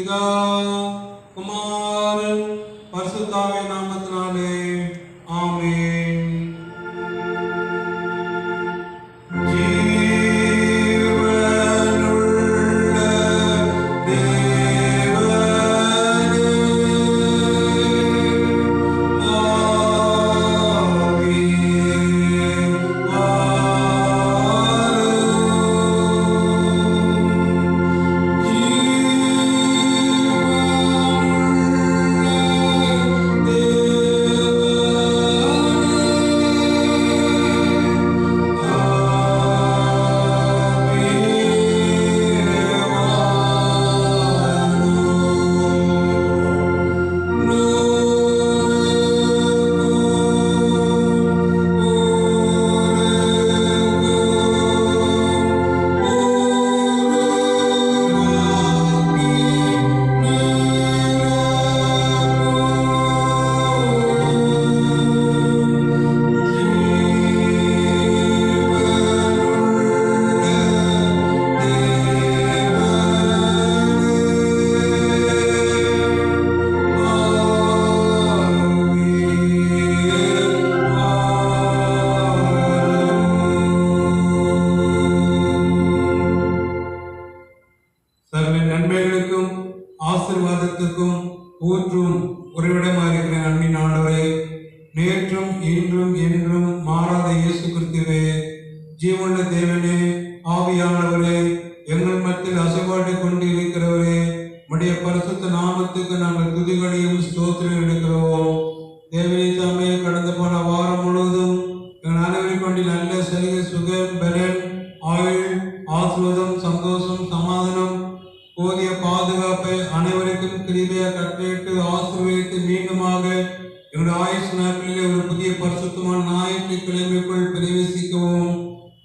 பிதா குமாரன் பரிசுத்தாவிய நாமத்தினாலே ஆமென். சகல நன்மைகளுக்கும் ஆசீர்வாதத்துக்கும் ஊற்றும் உறைவிடமாயிருக்கிற அன்பின் ஆண்டவரே, நேற்றும் இன்றும் என்றும் மாறாத இயேசு கிறிஸ்துவே, ஜீவனுள்ள தேவனே, ஆவியானவரே, எங்கள் மத்தியில் அசைபாட்டு கொண்டு இருக்கிறவரே, உடைய பரிசுத்த நாமத்துக்கு நாங்கள் துதிகளையும் ஸ்தோத்திரம் எடுக்கிறோம். தேவனே தாமே, கடந்த போன வாரம் முழுவதும் எங்கள் அனைவரை கொண்டு நல்ல சலுகை, சுகம், பலன், ஆயுள், ஆசீர்வாதம், சந்தோஷம், சமாதானம், போதிய பாதுகாப்பை அனைவருக்கும் கிருபையாக கட்டளையிட்டு ஆசீர்வதித்து மீண்டுமாக எங்களுடைய ஆயுஷ் நாட்களிலே ஒரு புதிய பரிசுத்தமான ஞாயிற்றுக்கிழமைக்குள் பிரவேசிக்கவும்,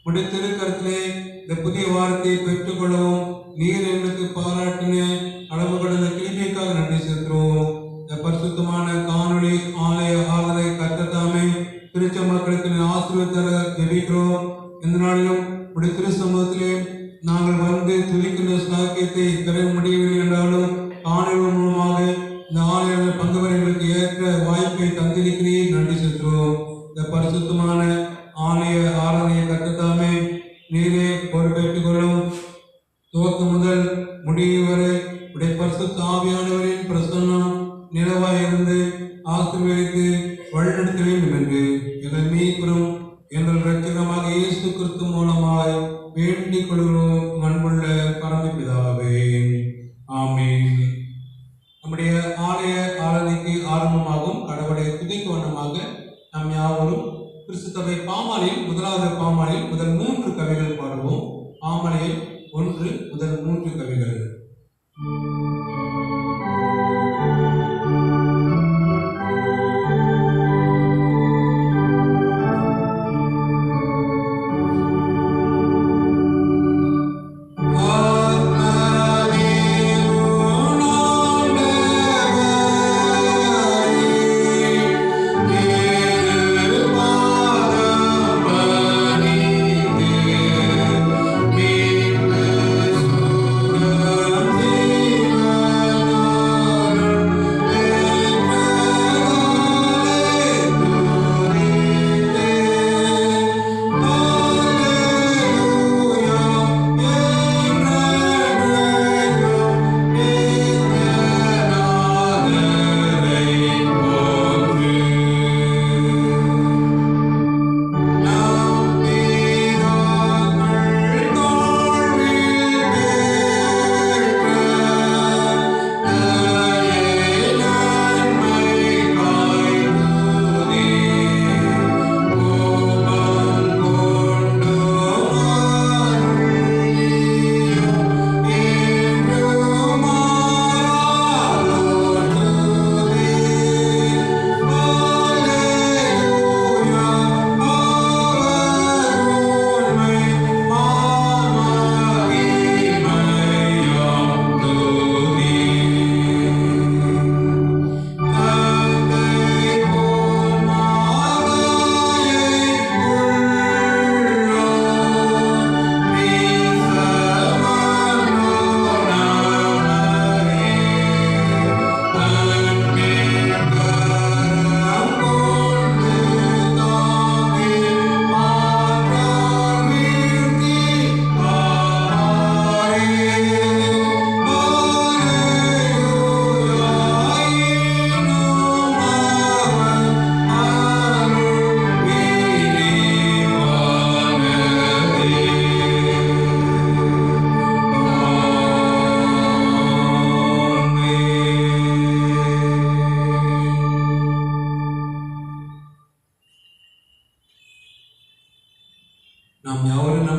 முடித்திருக்கிறதிலே இந்த புதிய வாரத்தை பெற்றுக்கொள்ளவும் நீர் எங்களுக்கு பாராட்டின அளவு கடந்த கிருபைக்காக நன்றி செலுத்துகிறோம். இந்த பரிசுத்தமான காணொளி ஆலய ஆதரை கர்த்தத்தாமே திருச்ச மக்களுக்கு ஆசீர்வாத ஜெபிக்கிறோம். இந்த நாளிலும் உடைய திரு சமூகத்திலே நாங்கள் வந்து துதிக்கின்ற சாக்கியத்தை பெற முடியவில்லை என்றாலும் காணொலி மூலமாக இந்த ஆலய பங்கு எங்களுக்கு ஏற்ற வாய்ப்பை தந்திருக்கிறீர், நன்றி செலுத்துகிறோம். இந்த பரிசுத்தமான ஆலய ஆராதனையை கர்த்தத்தாமே நீரே பொறுப்பேற்றுக் கொள்ளும். துவக்கம் முதல் முடிவு வரை உடைய பரிசுத்த ஆவியானவரின் பிரசன்னம் நிலவாய் இருந்து ஆசீர்வதித்து வழிநடத்த வேண்டும் என்று எங்கள் மீட்பரும் எங்கள் இரட்சகமாக இயேசு கிறிஸ்து மூலமாய் வேண்டிக் கொள்கிறோம். அன்புள்ள பரமபிதாவே, ஆமென். நம்முடைய ஆலய ஆராதனைக்கு ஆரம்பமாகும் கடவுளை துதிக்கு வண்ணமாக நாம் யாவரும் கிறிஸ்துவை பாமாலையில் முதலாவது பாமாலையில் முதல் 3 கவிகள் பாடுவோம். பாமாலையில் 1 முதல் 3 கவிகள். Thank you.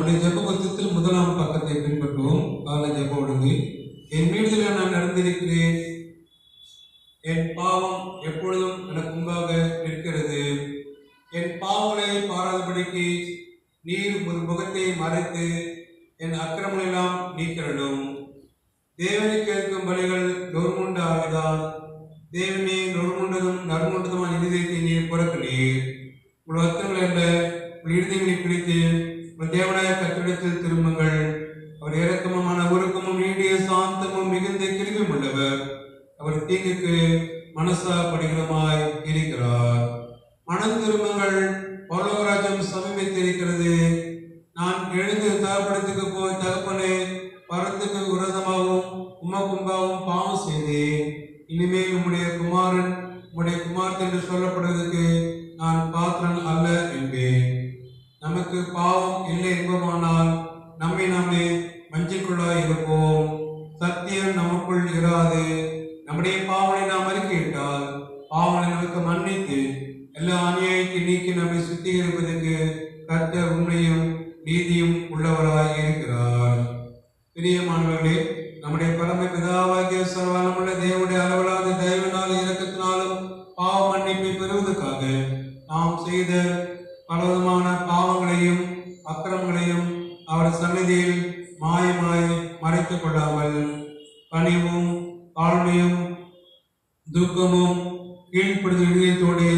நம்முடைய ஜெப புத்தகத்தில் 1ஆம் பக்கத்தை பின்பற்றுவோம். கால ஜெப ஒழுங்கு. என் மீறுதலில் நான் நடந்திருக்கிறேன், என் பாவம் எப்பொழுதும் எனக்கு முன்பாக நிற்கிறது. என் பாவங்களை பாராதபடிக்கு நீர் ஒரு முகத்தை மறைத்து என் அக்கிரமங்களெல்லாம் நீக்கிறடும். தேவனை கேட்கும் பலிகள் நொறுமுண்ட ஆவிதான். தேவனே, நொறுமுண்டதும் நறுமுண்டதுமான இருதயத்தை நீர் புறக்கணீர். உங்கள் அர்த்தங்கள் என்ற உங்கள் இருதயங்களை பிடித்து உங்கள் தேவனாய கர்த்தரிடத்தில் திரும்புங்கள். அவர் இரக்கமுமான ஒருக்கமும் நீடிய சாந்தமும் மிகுந்த கிருபையும் உள்ளவர். அவர் தீங்குக்கு மனசாப்படுகிறமாய் இருக்கிறார். மனம் திரும்புங்கள், பரலோகராஜ்யம் சமீபித்திருக்கிறது. நான் எழுந்து தகப்படத்துக்கு போய், தகப்பனே, பரத்துக்கு விரோதமாகவும் உமக்கும்பாகவும் பாவம் செய்தேன். இனிமேல் உம்முடைய குமாரன் உம்முடைய குமார்த்தன் என்று சொல்லப்படுவதற்கு நான் பாத்திரன் அல்ல என்பேன். நமக்கு பாவம் இல்லை என்பமானால் நம்மை நாமே வஞ்சிக்குள்ளாய் இருப்போம். சத்தியம் நமக்குள் இராது. நம்முடைய பாவனை நாம் அறிக்கையிட்டால் பாவனை நமக்கு மன்னித்து எல்லா அநியாயத்தை நீக்கி நம்மை சுத்திகரிப்பதற்கு கர்த்தர் உண்மையும் நீதியும் உள்ளவராய் இருக்கிறார். பிரியமானவர்களே, நம்முடைய பரம பிதாவாகிய சர்வவல்லமையுள்ள தேவனுடைய அளவிலாத தயவினாலும் இரக்கத்தினாலும் பாவ மன்னிப்பை பெறுவதற்காக நாம் செய்த பலவிதமான பாவங்களையும் அக்கிரமங்களையும் அவர் சந்நிதியில் மாயமாய் மறைத்துக் கொள்ளாமல் பணிவும் தாழ்மையும் துக்கமும் கீழ்ப்படுத்த இதயத்தோடு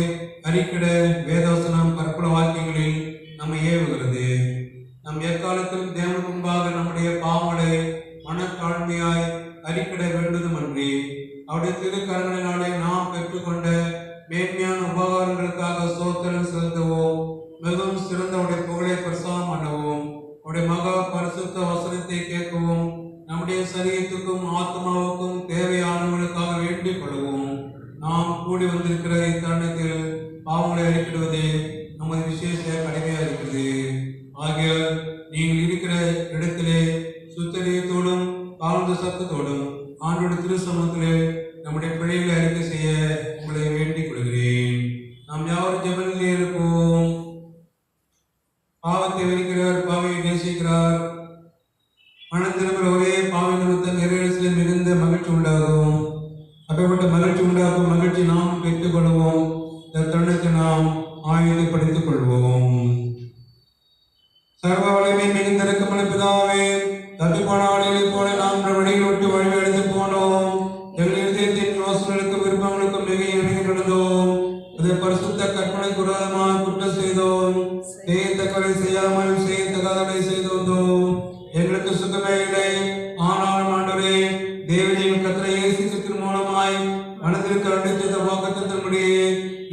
அறிக்கிட வேதவசனம் பற்பல வாக்கியங்களில் நம்மை ஏவுகிறது. நம் எக்காலத்திலும் தேவனுக்கு முன்பாக நம்முடைய பாவங்களை மனத்தாழ்மையாய் அறிக்கிட வேண்டுமன்றி அவருடைய திருக்கரங்களினாலே நாம் பெற்றுக்கொண்ட மேன்மையான உபகாரங்களுக்காக சோத்திரம் செலுத்தவும், மிகவும் சிறந்த அவருடைய புகழை பிரசாரம் பண்ணவும், அவருடைய மகா பரிசுத்த வசனத்தை கேட்கவும், நம்முடைய சரீரத்துக்கும் ஆத்மாவுக்கும் தேவையானவர்களுக்காக வேண்டிக் கொள்ளவும் நாம் கூடி வந்திருக்கிற இத்தருணத்தில் பாவங்களை அறிக்கிடுவதே நமது விசேஷ கடமையா இருக்கிறது. ஆகியால் நீங்கள் இருக்கிற இடத்திலே சுத்தரியத்தோடும் தாழ்ந்த சத்தத்தோடும் ஆண்டோட திருசமத்திலே நம்முடைய பிள்ளைகளை அறிக்கை செய்ய உங்களை வேண்டிக் கொள்கிறேன். நாம் யாரும் ஜெபத்திலே இருப்போம். பாவத்தை வெறுக்கிறார், பாவையை நேசிக்கிறார். மனம் திரும்புகிற ஒரே பாவை நிமித்தம் இறைவனிடத்தில் மிகுந்த மகிழ்ச்சி உண்டாகும். அப்படிப்பட்ட மகிழ்ச்சி உண்டாகும் மகிழ்ச்சி நாம் பெற்றுக் கொள்வோம். இந்த தருணத்தை நாம் ஆயுதப்படுத்திக் கொள்வோம். சர்வ வலிமை மிகுந்த இரக்கமுள்ள பிதாவே, தட்டுப்பான ஆடைகளை போல நாம் வழியில் விட்டு வழி எடுத்து போனோம். எங்கள் இதயத்தின் யோசனைகளுக்கும் விருப்பங்களுக்கும் மிக இணங்கி நடந்தோம். அதை பரிசுத்த கற்பனைக்கு விரோதமாக குற்றம் செய்தோம். செய்யத்தக்கவரை செய்யாமல் செய்யத்தகாதவரை செய்து வந்தோம். எங்களுக்கு சுகமே இல்லை. ஆனால் ஆண்டவரே, தேவனின் கர்த்தரை இயேசு கிறிஸ்துவின் மூலமாய் மனதிற்கு அளித்த வாக்குத்தத்தன்படியே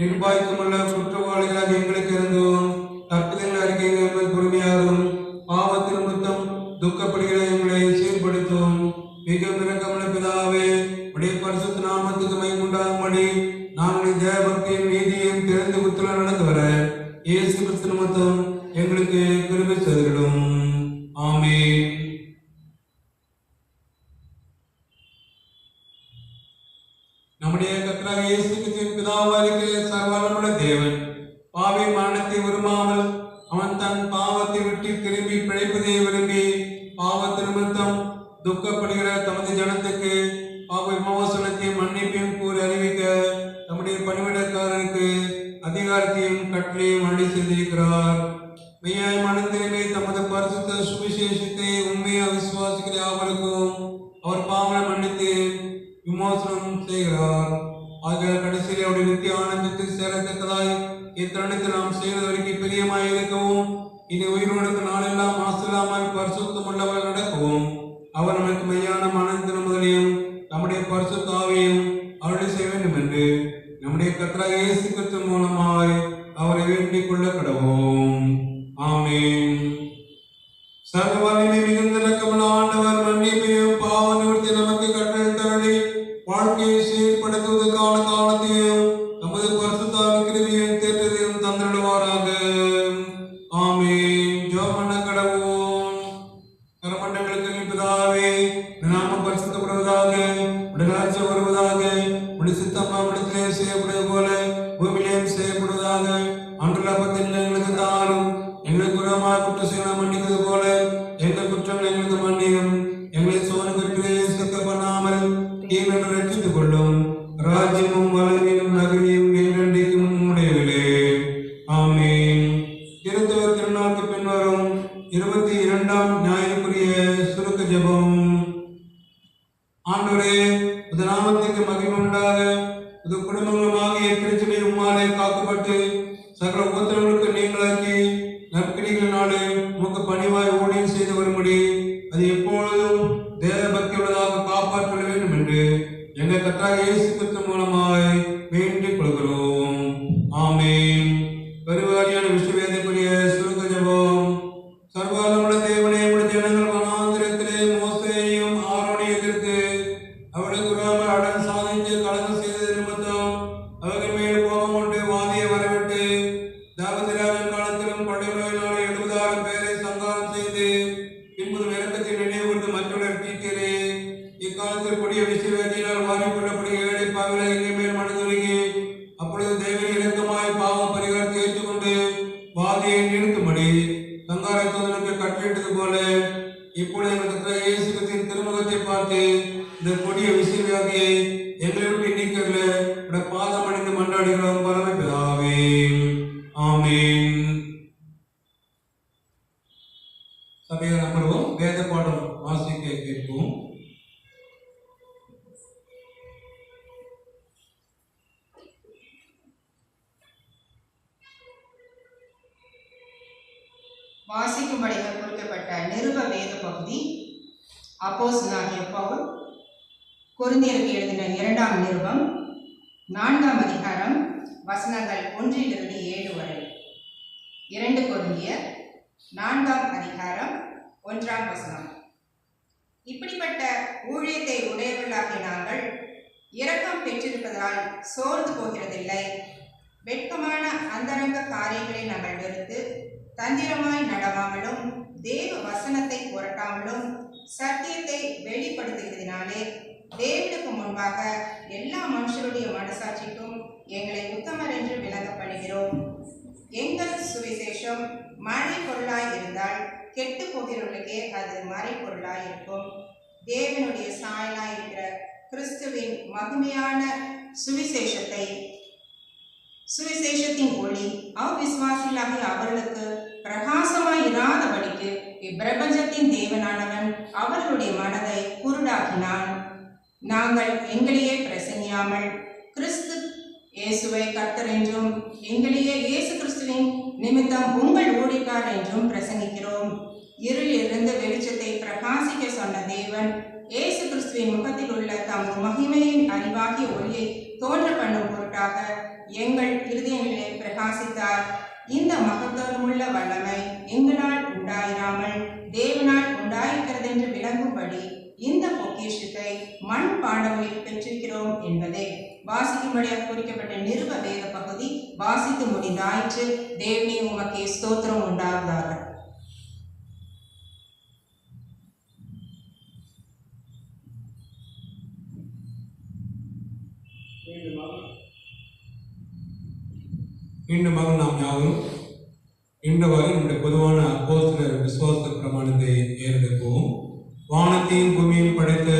நிர்வாகிக்குமுள்ள குற்றவாளிகளாக எங்களுக்கு இருந்தோம். தப்பிதங்கள் அறிக்கைகள் பொறுமையாகும். பாவத்தின் முத்தம் துக்கப்படுகிற எங்களை சீர்படுத்தும். மிகவும் இரக்கமுள்ள பிதாவே, உடைய பரிசுத்த நாமத்துக்கு மகிமை உண்டாகும்படி நாங்கள் தேவபக்தியும் நீதியும் தெரிந்து குத்துல நடந்து வர இயேசு கிறிஸ்து நிமித்தம் எங்களுக்கு கிருபை செய்திடும். ஆமென். நம்முடைய கர்த்தராகிய இயேசு கிறிஸ்துவின் பிதாவாகிய சர்வவல்லமையுள்ள தேவன் பாவி மரணத்தை விரும்பாமல் அவன் தன் பாவத்தை விட்டு திரும்பி பிழைப்பதை விரும்பி பாவத்து நிமித்தம் துக்கப்படுகிற தமது ஜனத்துக்கு பாவ விமோசனத்தையும் மன்னிப்பையும் கூறி அறிவிக்க தம்முடைய பணிவிடக்காரருக்கு அதிகாரத்தையும் கட்டளையும் அள்ளி செய்திருக்கிறார். மெய்யாய் மனம் திரும்பி தமது பரிசுத்த சுவிசேஷத்தை உண்மையாக விசுவாசிக்கிற யாவருக்கும் அவர் பாவங்களை மன்னித்து விமோசனம் செய்கிறார். ஆகிய கடைசியில் அவருடைய நித்திய ஆனந்தத்தில் சேரத்தக்கதாய் இத்தருணத்தில் நாம் செய்வதற்கு பிரியமாய் இருக்கவும், இனி உயிரோடுக்கு நாளெல்லாம் மாசில்லாமல் பரிசுத்தம் உள்ளவர் நடக்கவும் அவர் நமக்கு மெய்யான மனம் திரும்புதலையும் நம்முடைய பரிசுத்த ஆவியையும் அருளி செய்ய வேண்டும் என்று நம்முடைய கர்த்தராகிய இயேசு கிறிஸ்து மூலமாய் அவரை வேண்டிக் கொள்ள கடவோம். ஆமென். சர்வ வல்லமை மிகுந்த இரக்கமுள்ள ஆண்டவர் மன்னிப்பையும் பாவ நிவர்த்தி நமக்கு கட்டளை வாழ்க்கையை சீர்படுத்துவதற்கான காலத்தையும் நமது பரிசுத்த கிருபையும் தேற்றத்தையும் தந்திடுவாராக. ஆமென். ஜெபம் பண்ண கடவோம். கரமண்டங்களுக்கு பிதாவே, நாம பரிசுத்தப்படுவதாக, உடலாட்சி வருவதாக, உடைய சித்தம் அவரிடத்திலே செய்யப்படுவது போல பூமியிலேயும் செய்யப்படுவதாக. அன்றுள்ள பத்தின் எங்களுக்கு தாரும் எங்களுக்கு குற்றமாக குற்றம் செய்ய மன்னிக்கிறது போல எங்கள் குற்றங்கள் எங்களுக்கு மன்னியும், எங்களை சோதனைக்கு சிக்க பண்ணாமல் தீமையை ரட்சித்துக் கொள்ளும். ராஜ்யமும் வல்லமையும் நகரியும் என்றென்றைக்கும் உடையவில்லை. ஆமென். திருத்தவர் திருநாளுக்கு பின்வரும் 22ஆம் ஞாயிற்றுக்குரிய சுருக்க ஜெபம். ஆண்டவரே, உமது நாமத்துக்கு மகிமை உண்டாக. உமது குடும்பங்களுமாக திருச்சபை உம்மாலே காக்கப்பட்டு சகல உபத்திரங்களுக்கு நீங்களாக்கி நற்கிரிகளினாலே உமக்கு பணிவாய் ஊழியம் செய்து வரும்படி அது எப்பொழுதும் தேவ பக்தியுள்ளதாக காப்பாற்ற வேண்டும் என்று எங்கள் கர்த்தராகிய இயேசு கிறிஸ்து மூலமாய் வேண்டிக் கொள்கிறோம். ஆமென். பெருவாரியான விசுவேதக்குரிய சுருக்க ஜெபம். சர்வவல்லமையுள்ள தேவனே, உம்முடைய ஜனங்கள் வனாந்திரத்திலே மோசேயையும் ஆரோனையும் எதிர்த்து அவளுக்கு விடாமல் அடன் சாதித்து கலகம் செய்தது நிமித்தம் அவர்கள் மேல் கோபம் கொண்டு வாதியை வரவிட்டு தாவீதுராஜன் காலத்திலும் படையினாலே 70,000 பேரை சங்காரம் செய்து பின்பு இறக்கத்தை நினைவுகூர்ந்து மற்றவர்கள் ரட்சித்தீரே. இக்காலத்தில் கொடிய விசுவேதியினால் வாரிக்கொள்ளப்படும் ஏழை பாவிகளை எங்கள் மேல் மனதுருகி அப்பொழுது தேவனை இறக்கமாய் பாவம் பரிகாரத்தை ஏற்றுக்கொண்டு வாதியை நிறுத்தும்படி சங்கார தூதனுக்கு கட்டளையிட்டது போல இப்பொழுது எங்கள் இயேசு கிறிஸ்துவின் திருமுகத்தை பார்த்து இந்த கொடிய விசுவாசியை எங்களை விட்டு நீக்கல பாதம் அணிந்து மன்றாடுகிறோம் பரம பிதாவே. ஆமென். சபையார் அமர்வோம். வேத பாடம் வாசிக்க கேட்போம். வாசிக்கும்படியாக குறிக்கப்பட்ட நிருப வேத பகுதி அப்போஸ்தலனாகிய பவுல் கொரிந்தியருக்கு எழுதின 2ஆம் நிருபம் 4ஆம் அதிகாரம் வசனங்கள் 1 - 7 வரை. 2 கொரிந்தியர் 4ஆம் அதிகாரம் 1ஆம் வசனம். இப்படிப்பட்ட ஊழியத்தை உடையவர்களாகிய நாங்கள் இரக்கம் பெற்றிருப்பதால் சோர்ந்து போகிறதில்லை. வெட்கமான அந்தரங்க காரியங்களை நாங்கள் வெறுத்து தந்திரமாய் நடவாமலும் தேவ வசனத்தை புரட்டாமலும் சத்தியத்தை வெளிப்படுத்துகிறதினாலே தேவனுக்கு முன்பாக எல்லா மனுஷருடைய மனசாட்சிக்கும் எங்களை உத்தமர் என்று விளங்கப்படுகிறோம். எங்கள் சுவிசேஷம் மறை பொருளாய் இருந்தால் கெட்டு போகிறவர்களுக்கே அது மறை பொருளாய் இருக்கும். தேவனுடைய சாயலாய் இருக்கிற கிறிஸ்துவின் மகிமையான சுவிசேஷத்தின் ஒளி அவ்விசுவாசிகளாகிய அவர்களுக்கு பிரகாசமாய் இராதபடிக்கு இப்பிரபஞ்சத்தின் தேவனானவன் அவர்களுடைய மனதை குருடாக்கினான். நாங்கள் எங்களையே பிரசங்கியாமல் கிறிஸ்து இயேசுவை கர்த்தர் என்றும் எங்களையே இயேசு கிறிஸ்துவின் நிமித்தம் உங்கள் ஊழியக்காரர் என்றும் பிரசங்கிக்கிறோம். இருளிலிருந்து வெளிச்சத்தை பிரகாசிக்க சொன்ன தேவன் இயேசு கிறிஸ்துவின் முகத்தில் உள்ள தமது மகிமையின் அறிவாகிய ஒளியை தோன்ற பண்ணும் பொருட்டாக எங்கள் இருதயங்களிலே பிரகாசித்தார். இந்த மகத்துவமுள்ள வல்லமை எங்களால் உண்டாயிராமல் தேவனால் உண்டாயிருக்கிறது என்று விளங்கும்படி இந்த பொக்கிஷத்தை மண் பாண்டங்களில் பெற்றிருக்கிறோம் என்பதே வாசிக்கும்படியாக குறிக்கப்பட்ட நிருப வேத பகுதி வாசித்து முடிந்தாயிற்று. தேவனே உமக்கே ஸ்தோத்திரம் உண்டாவதாக. மீண்டும் நாம் யாவரும் இன்றவரை நம்முடைய பொதுவான அப்போஸ்தலர் விசுவாச பிரமாணத்தை ஏறெடுப்போம். வானத்தையும் பூமியையும் படைத்த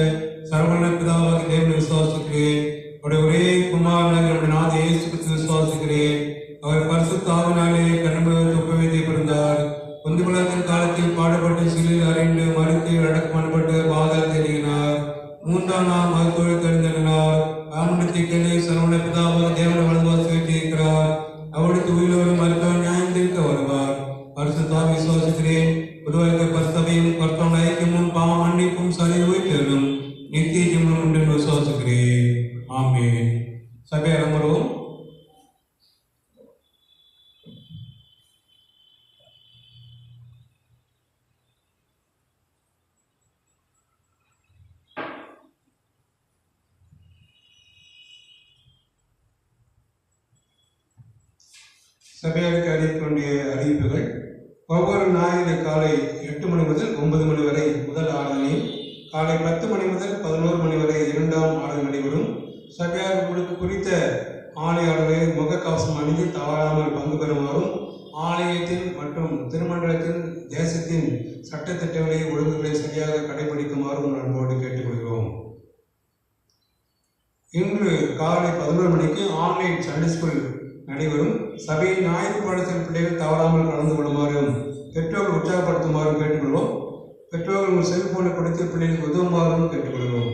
சர்வவல்ல பிதாவாகிய தேவனை விசுவாசிக்கிறேன். அவருடைய ஒரே குமாரனாகிய நம்முடைய நாத இயேசு கிறிஸ்துவை விசுவாசிக்கிறேன். அவர் பரிசுத்த ஆவியினாலே கன்னிமரியாள் உபவேதி பிறந்தார். பொந்துகுலத்தின் காலத்தில் பாடுபட்டு சிலுவையில் அறைந்து மரித்து அடக்கம் பண்ணப்பட்டு பாதாளத்தில் இறங்கினார். 3ஆம் நாள் மருத்துவத்தில் எழுந்தருளினார். ஆமண்டத்திற்கே சர்வவல்ல பிதாவாகிய தேவனை வலதுபார்த்து வீற்றிருக்கிறார். அவருக்கு உயிரோடும் மருத்துவ நியாயம் தீர்க்க வருவார். பரிசுத்தாவை விசுவாசிக்கிறேன். பொதுவாக பரிசுத்தையும் கர்த்தருடைய ஐக்கியமும் பாவ மன்னிப்பும் சரி உயிர்த்தெழும் நித்திய ஜீவனும் உண்டு என்று விசுவாசிக்கிறேன். ஆமென். சபையார் அமர்வோம். சபையாருக்கு அறிவிக்க வேண்டிய அறிவிப்புகள். ஒவ்வொரு ஞாயிறு காலை 8 மணி முதல் 9 மணி வரை முதல் ஆராதனையும், காலை 10 மணி முதல் 11 மணி வரை 2ஆம் ஆராதனை நடைபெறும். சபையார் உங்களுக்கு குறித்த ஆலயாளர்களை முகக்கவசம் அணிந்து தவறாமல் பங்கு பெறுமாறும், ஆலயத்தின் மற்றும் திருமண்டலத்தின் தேசத்தின் சட்ட சட்டத்திட்டங்களை ஒழுங்குகளை சரியாக கடைபிடிக்குமாறு உங்கள் அன்போடு கேட்டுக்கொள்கிறோம். இன்று காலை 11 மணிக்கு ஆன்லைன் சண்டே ஸ்கூல் நடைபெறும். சபையின் ஞாயிறு பாடத்தில் பிள்ளைகள் தவறாமல் கலந்து கொள்ளுமாறும் பெற்றோர்கள் உற்சாகப்படுத்துமாறும் கேட்டுக்கொள்வோம். பெற்றோர்கள் உங்கள் செல்போனை கொடுத்து பிள்ளைகளுக்கு உதவுமாறும் கேட்டுக்கொள்கிறோம்.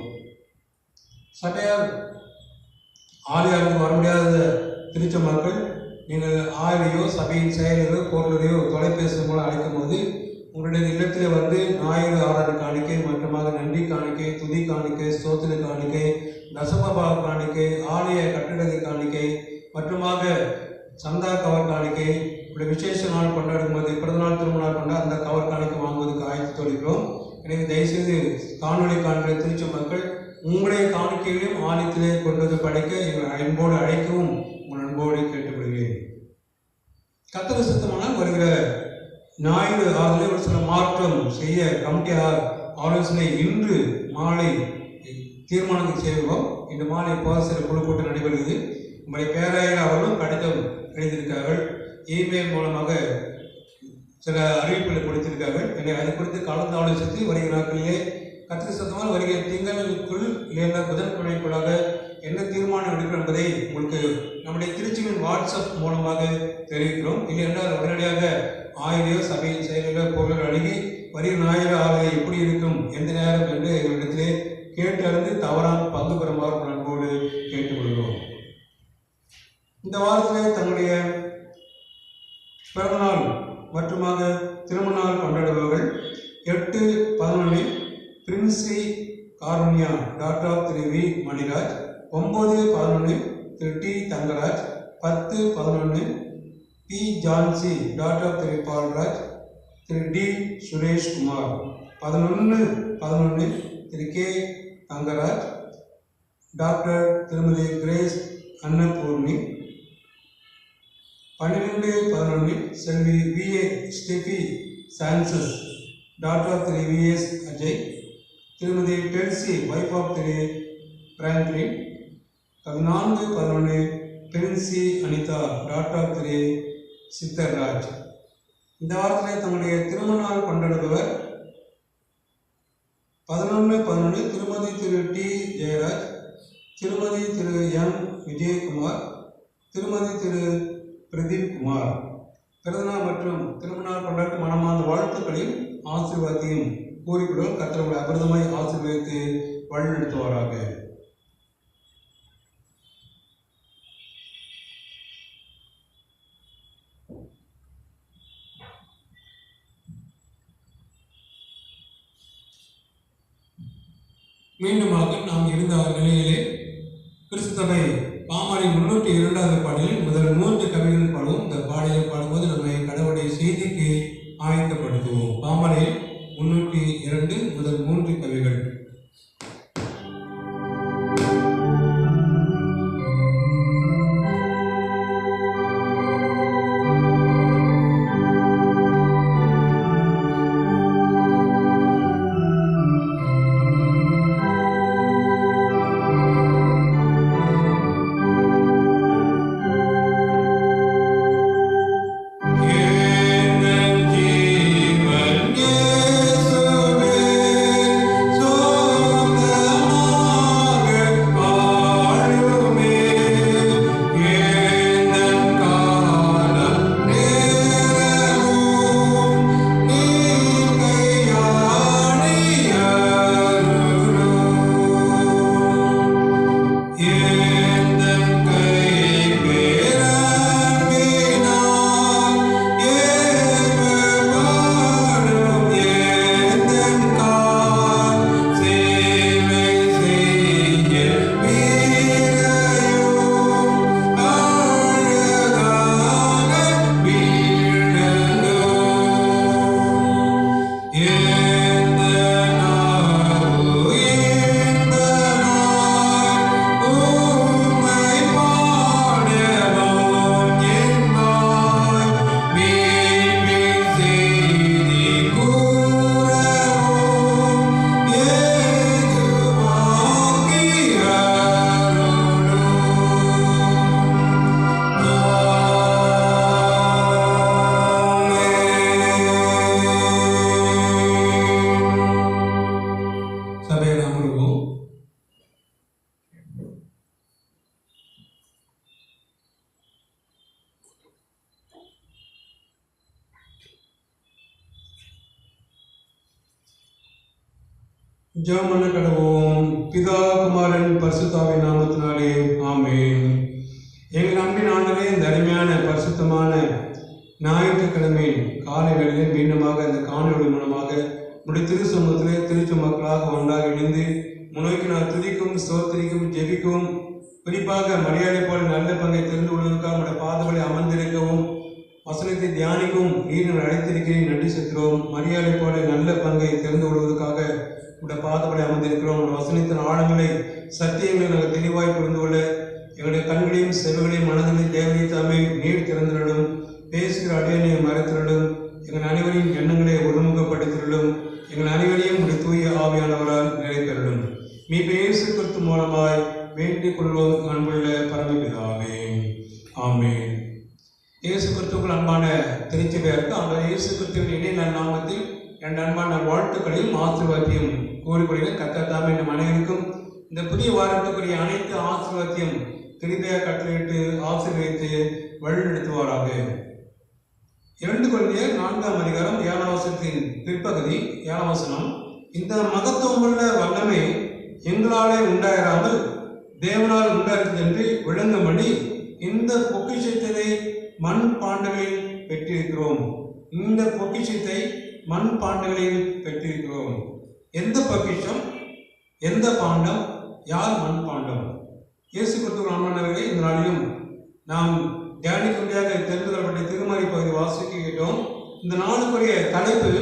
சட்டையால் ஆலயத்துக்கு வர முடியாத திருச்ச மக்கள், நீங்கள் ஆலையோ சபையின் செயலையோ பொருளையோ தொலைபேசி மூலம் அழைக்கும் போது உங்களுடைய இல்லத்திலே வந்து ஞாயிறு ஆராதனை காணிக்கை, மற்றமாக நன்றி காணிக்கை, துதி காணிக்கை, ஸ்தோத்திர காணிக்கை, தசமபாக காணிக்கை, ஆலய கட்டிடத்தை காணிக்கை, மற்றுமாக சந்தா கவர் காணிக்கை, இப்படி விசேஷ நாள் கொண்டாடும் போது பிறந்தநாள் திருமணம் கொண்டாட அந்த கவர் காணிக்கை வாங்குவதற்கு ஆயத்து தொழிக்கிறோம். எனவே தயவுசெய்து காணொலி காண்கிற திருச்ச மக்கள் உங்களுடைய காணிக்கைகளையும் ஆலயத்திலே கொண்டு வந்து படைக்க எங்கள் அன்போடு அழைக்கவும் உங்கள் அன்போடு கேட்டுக்கொள்கிறேன். கர்த்தர் சித்தமானால் வருகிற ஞாயிறு ஆறுதலே ஒரு சில மாற்றம் செய்ய கமிட்டியார் ஆலோசனை இன்று மாலை தீர்மானங்கள் செய்வோம். இன்று மாலை சில குழு கூட்டம் நடைபெறுகிறது. நம்முடைய பேராயர் அவர்களும் கடிதம் எழுதியிருக்கார்கள். இமெயில் மூலமாக சில அறிவிப்புகளை கொடுத்திருக்கார்கள். எனவே அதை குறித்து கலந்து ஆலோசித்து வருகிற நாட்களிலே கர்த்தர் சித்தமானால் வருகிற திங்களுக்குள் இல்லைன்னா புதன்கிழமைக்குள்ளாக என்ன தீர்மானம் எடுக்கிறோம் என்பதை உங்களுக்கு நம்முடைய திருச்சியின் வாட்ஸ்அப் மூலமாக தெரிவிக்கிறோம். இல்லை என்றால் உடனடியாக ஆயிலையோ சபையின் செயலிலோ பொருள் அணுகி வருகிற ஞாயிறு ஆலை எப்படி இருக்கும், எந்த நேரம் என்று எங்களிடத்திலே கேட்டு அறிந்து தவறாமல் பங்கு பெறுமாறு அன்போடு கேட்டுக்கொள்கிறோம். இந்த வாரத்திலே தங்களுடைய பிறந்தநாள் மற்றுமாக திருமண நாள் கொண்டாடுபவர்கள் 8/11 Princy Karunya daughter of Thiru V Maniraj, 9/11 Thiru T Thangaraj, 10/11 P Jancy daughter of Thiru Paulraj, Thiru T Sureshkumar, 11/11 Thiru K Thangaraj, doctor Thirumathi Grace Annapoorani, 12/11 Selvi V A Steffi Sanchez daughter of Thiru V S Ajay, Thirumathi Delcy wife of Thiru Franklin, 14/11 Princy Anitha daughter of Thiru Sitharaj. இந்த வாரத்தில் தன்னுடைய திருமண நாள் கொண்டாடுபவர் 11/11 திருமதி திரு டி ஜெயராஜ், திருமதி திரு எம் விஜயகுமார், திருமதி திரு பிரதீப் குமார். பிறந்தநாள் மற்றும் திருமண நாள் கொண்டாடும் மனமார்ந்த வாழ்த்துக்களையும் ஆசீர்வாதத்தையும் கூறிக்கொள்வோம். கர்த்தர் அபிரதமாய் ஆசீர்வதித்து வழிநடத்துவாராக. மீண்டுமாக நாம் இருந்த நிலையிலே கிறிஸ்தவை பாமாலை 302வது பாடலில் முதல் 3 கவிகள் பாடுவோம். இந்த பாடலை பாடும்போது நம்மை கடவுளுடைய செய்திக்கு ஆயத்தப்படுத்துவோம். பாமாலை 302 முதல் 3 கவிகள். So ஜெபம் பண்ண கடவோம். பிதா குமாரன் பரிசுத்தாவின் நாமத்தினாலே ஆமென். எங்கள் அன்பின் ஆண்டவரே, இந்த அருமையான பரிசுத்தமான ஞாயிற்றுக்கிழமை காலைகளிலே மீண்டுமாக இந்த காணொளி மூலமாக நம்முடைய திருச்சமூகத்திலே திருச்ச மக்களாக ஒன்றாக இணைந்து முன்னோக்கி நான் துதிக்கும், ஸ்தோத்திரிக்கும், ஜெபிக்கவும், குறிப்பாக மரியாதை போல நல்ல பங்கை தெரிந்து கொள்வதற்காக நம்முடைய பாதங்களை அமர்ந்திருக்கவும், வசனத்தை தியானிக்கும் நீர் அழைத்திருக்கிறேன், நன்றி செலுத்துகிறோம். மரியாதை போல நல்ல பங்கை தெரிந்து கொள்வதற்காக உடைய பாதங்களை அமர்ந்திருக்கிறோம். உடைய வசனத்தின் ஆழங்களை, சத்தியங்களை நாங்கள் தெளிவாய் புரிந்து கொள்ள எங்களுடைய கண்களையும் செல்வங்களையும் மனதிலையும் தேவையை தாமே நீர் திறந்திரலும், பேசுகிற அடையனையை மறைத்திரலும், எங்கள் அனைவரையும் எண்ணங்களை ஒருமுகப்படுத்திரலும், எங்கள் அனைவரையும் உடைய தூய ஆவியானவரால் நிறைவேறலும். மீட்பு இயேசு கிறிஸ்து மூலமாய் வேண்டிக் கொள்வோம் அன்புள்ள பரமபிதாவே, ஆமென். இயேசு கிறிஸ்துவுக்குள் அன்பான திருச்சபையாருக்கு அந்த இயேசு கிறிஸ்துவின் இணைய நாமத்தில் என் அன்பான வாழ்த்துக்களையும் ஆசீர்வாதத்தையும் கூறிக்கொள்ள கர்த்தர் தாமே நம் அனைவருக்கும் இந்த புதிய வாரத்துக்குரிய அனைத்து ஆசீர்வாதத்தையும் கிருபையாக கட்டளையிட்டு ஆசீர்வதித்து வழிநடத்துவாராக. 2 கொரிந்தியர் 4ஆம் அதிகாரம் 7ஆம் வசனத்தின் பிற்பகுதி 7ஆம் வசனம். இந்த மகத்துவமுள்ள வல்லமை எங்களாலே உண்டாயிராமல் தேவனால் உண்டாகிறது என்று விளங்கும்படி இந்த பொக்கிஷத்தை மண் பாண்டங்களில் பெற்றிருக்கிறோம். இந்த பொக்கிஷத்தை மண் பாண்டங்களில் பெற்றிருக்கிறோம். எந்த பொக்கிஷம், எந்த பாண்டம், யார் மண் பாண்டம்? இயேசு கிறிஸ்துவின் ஆண்டவரே, இந்த நாளிலும் நாம் தியானிக்கும்படியாக தெரிந்து கொள்ளப்பட்ட திருமறை பகுதி வாசிக்க கேட்டோம். இந்த நாளுக்குரிய தலைப்பு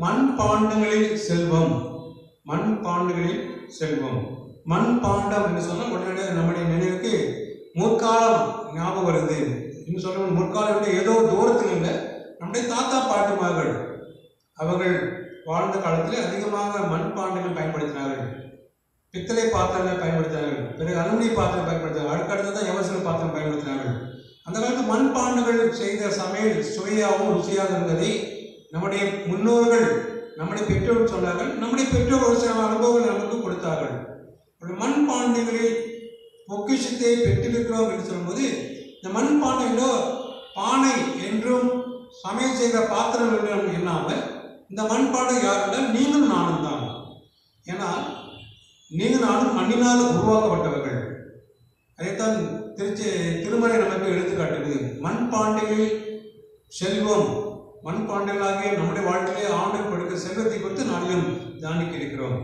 மண் பாண்டங்களில் செல்வம். மண் பாண்டங்களில் செல்வம். மண் பாண்டம் என்று சொன்னால் உடனடியாக நம்முடைய நினைவுக்கு முற்காலம் ஞாபகம் வருது. இன்னும் சொல்ல முற்காலம் விட ஏதோ தூரத்தில் இல்லை, நம்முடைய தாத்தா பாட்டுமார்கள் அவர்கள் வாழ்ந்த காலத்தில் அதிகமாக மண் பாண்டங்கள் பயன்படுத்தினார்கள். பித்தளை பாத்திரங்களை பயன்படுத்தினார்கள். பிறகு அலுமினிய பாத்திரம் பயன்படுத்தினார்கள். அடுக்கடுத்து தான் எவசல பாத்திரம் பயன்படுத்தினார்கள். அந்த காலத்து மண் பாண்டங்கள் செய்த சமையல் சுவையாகவும் ருசியாக இருந்ததை நம்முடைய முன்னோர்கள், நம்முடைய பெற்றோர்கள் சொன்னார்கள். நம்முடைய பெற்றோர்கள் சில அனுபவங்கள் நமக்கு கொடுத்தார்கள். மண் பாண்டங்களில் பொக்கிஷத்தை பெற்றிருக்கிறோம் என்று சொல்லும்போது, இந்த மண் பானையிலோ பானை என்றும் சமையல் செய்கிற பாத்திரம் என்றும் எண்ணாமல், இந்த மண் பானை யாருன்னா நீங்களும் நானும் தான். ஏன்னா நீங்கள் நானும் மண்ணினால் உருவாக்கப்பட்டவர்கள். அதைத்தான் திருமறை நமக்கு எடுத்துக்காட்டுகிறது. மண் பாண்டைகளில் செல்வம், மண் பாண்டைகளாகிய நம்முடைய வாழ்க்கையிலே ஆண்டவர் கொடுக்க செல்வத்தை குறித்து நாளிலும் தியானிக்க இருக்கிறோம்.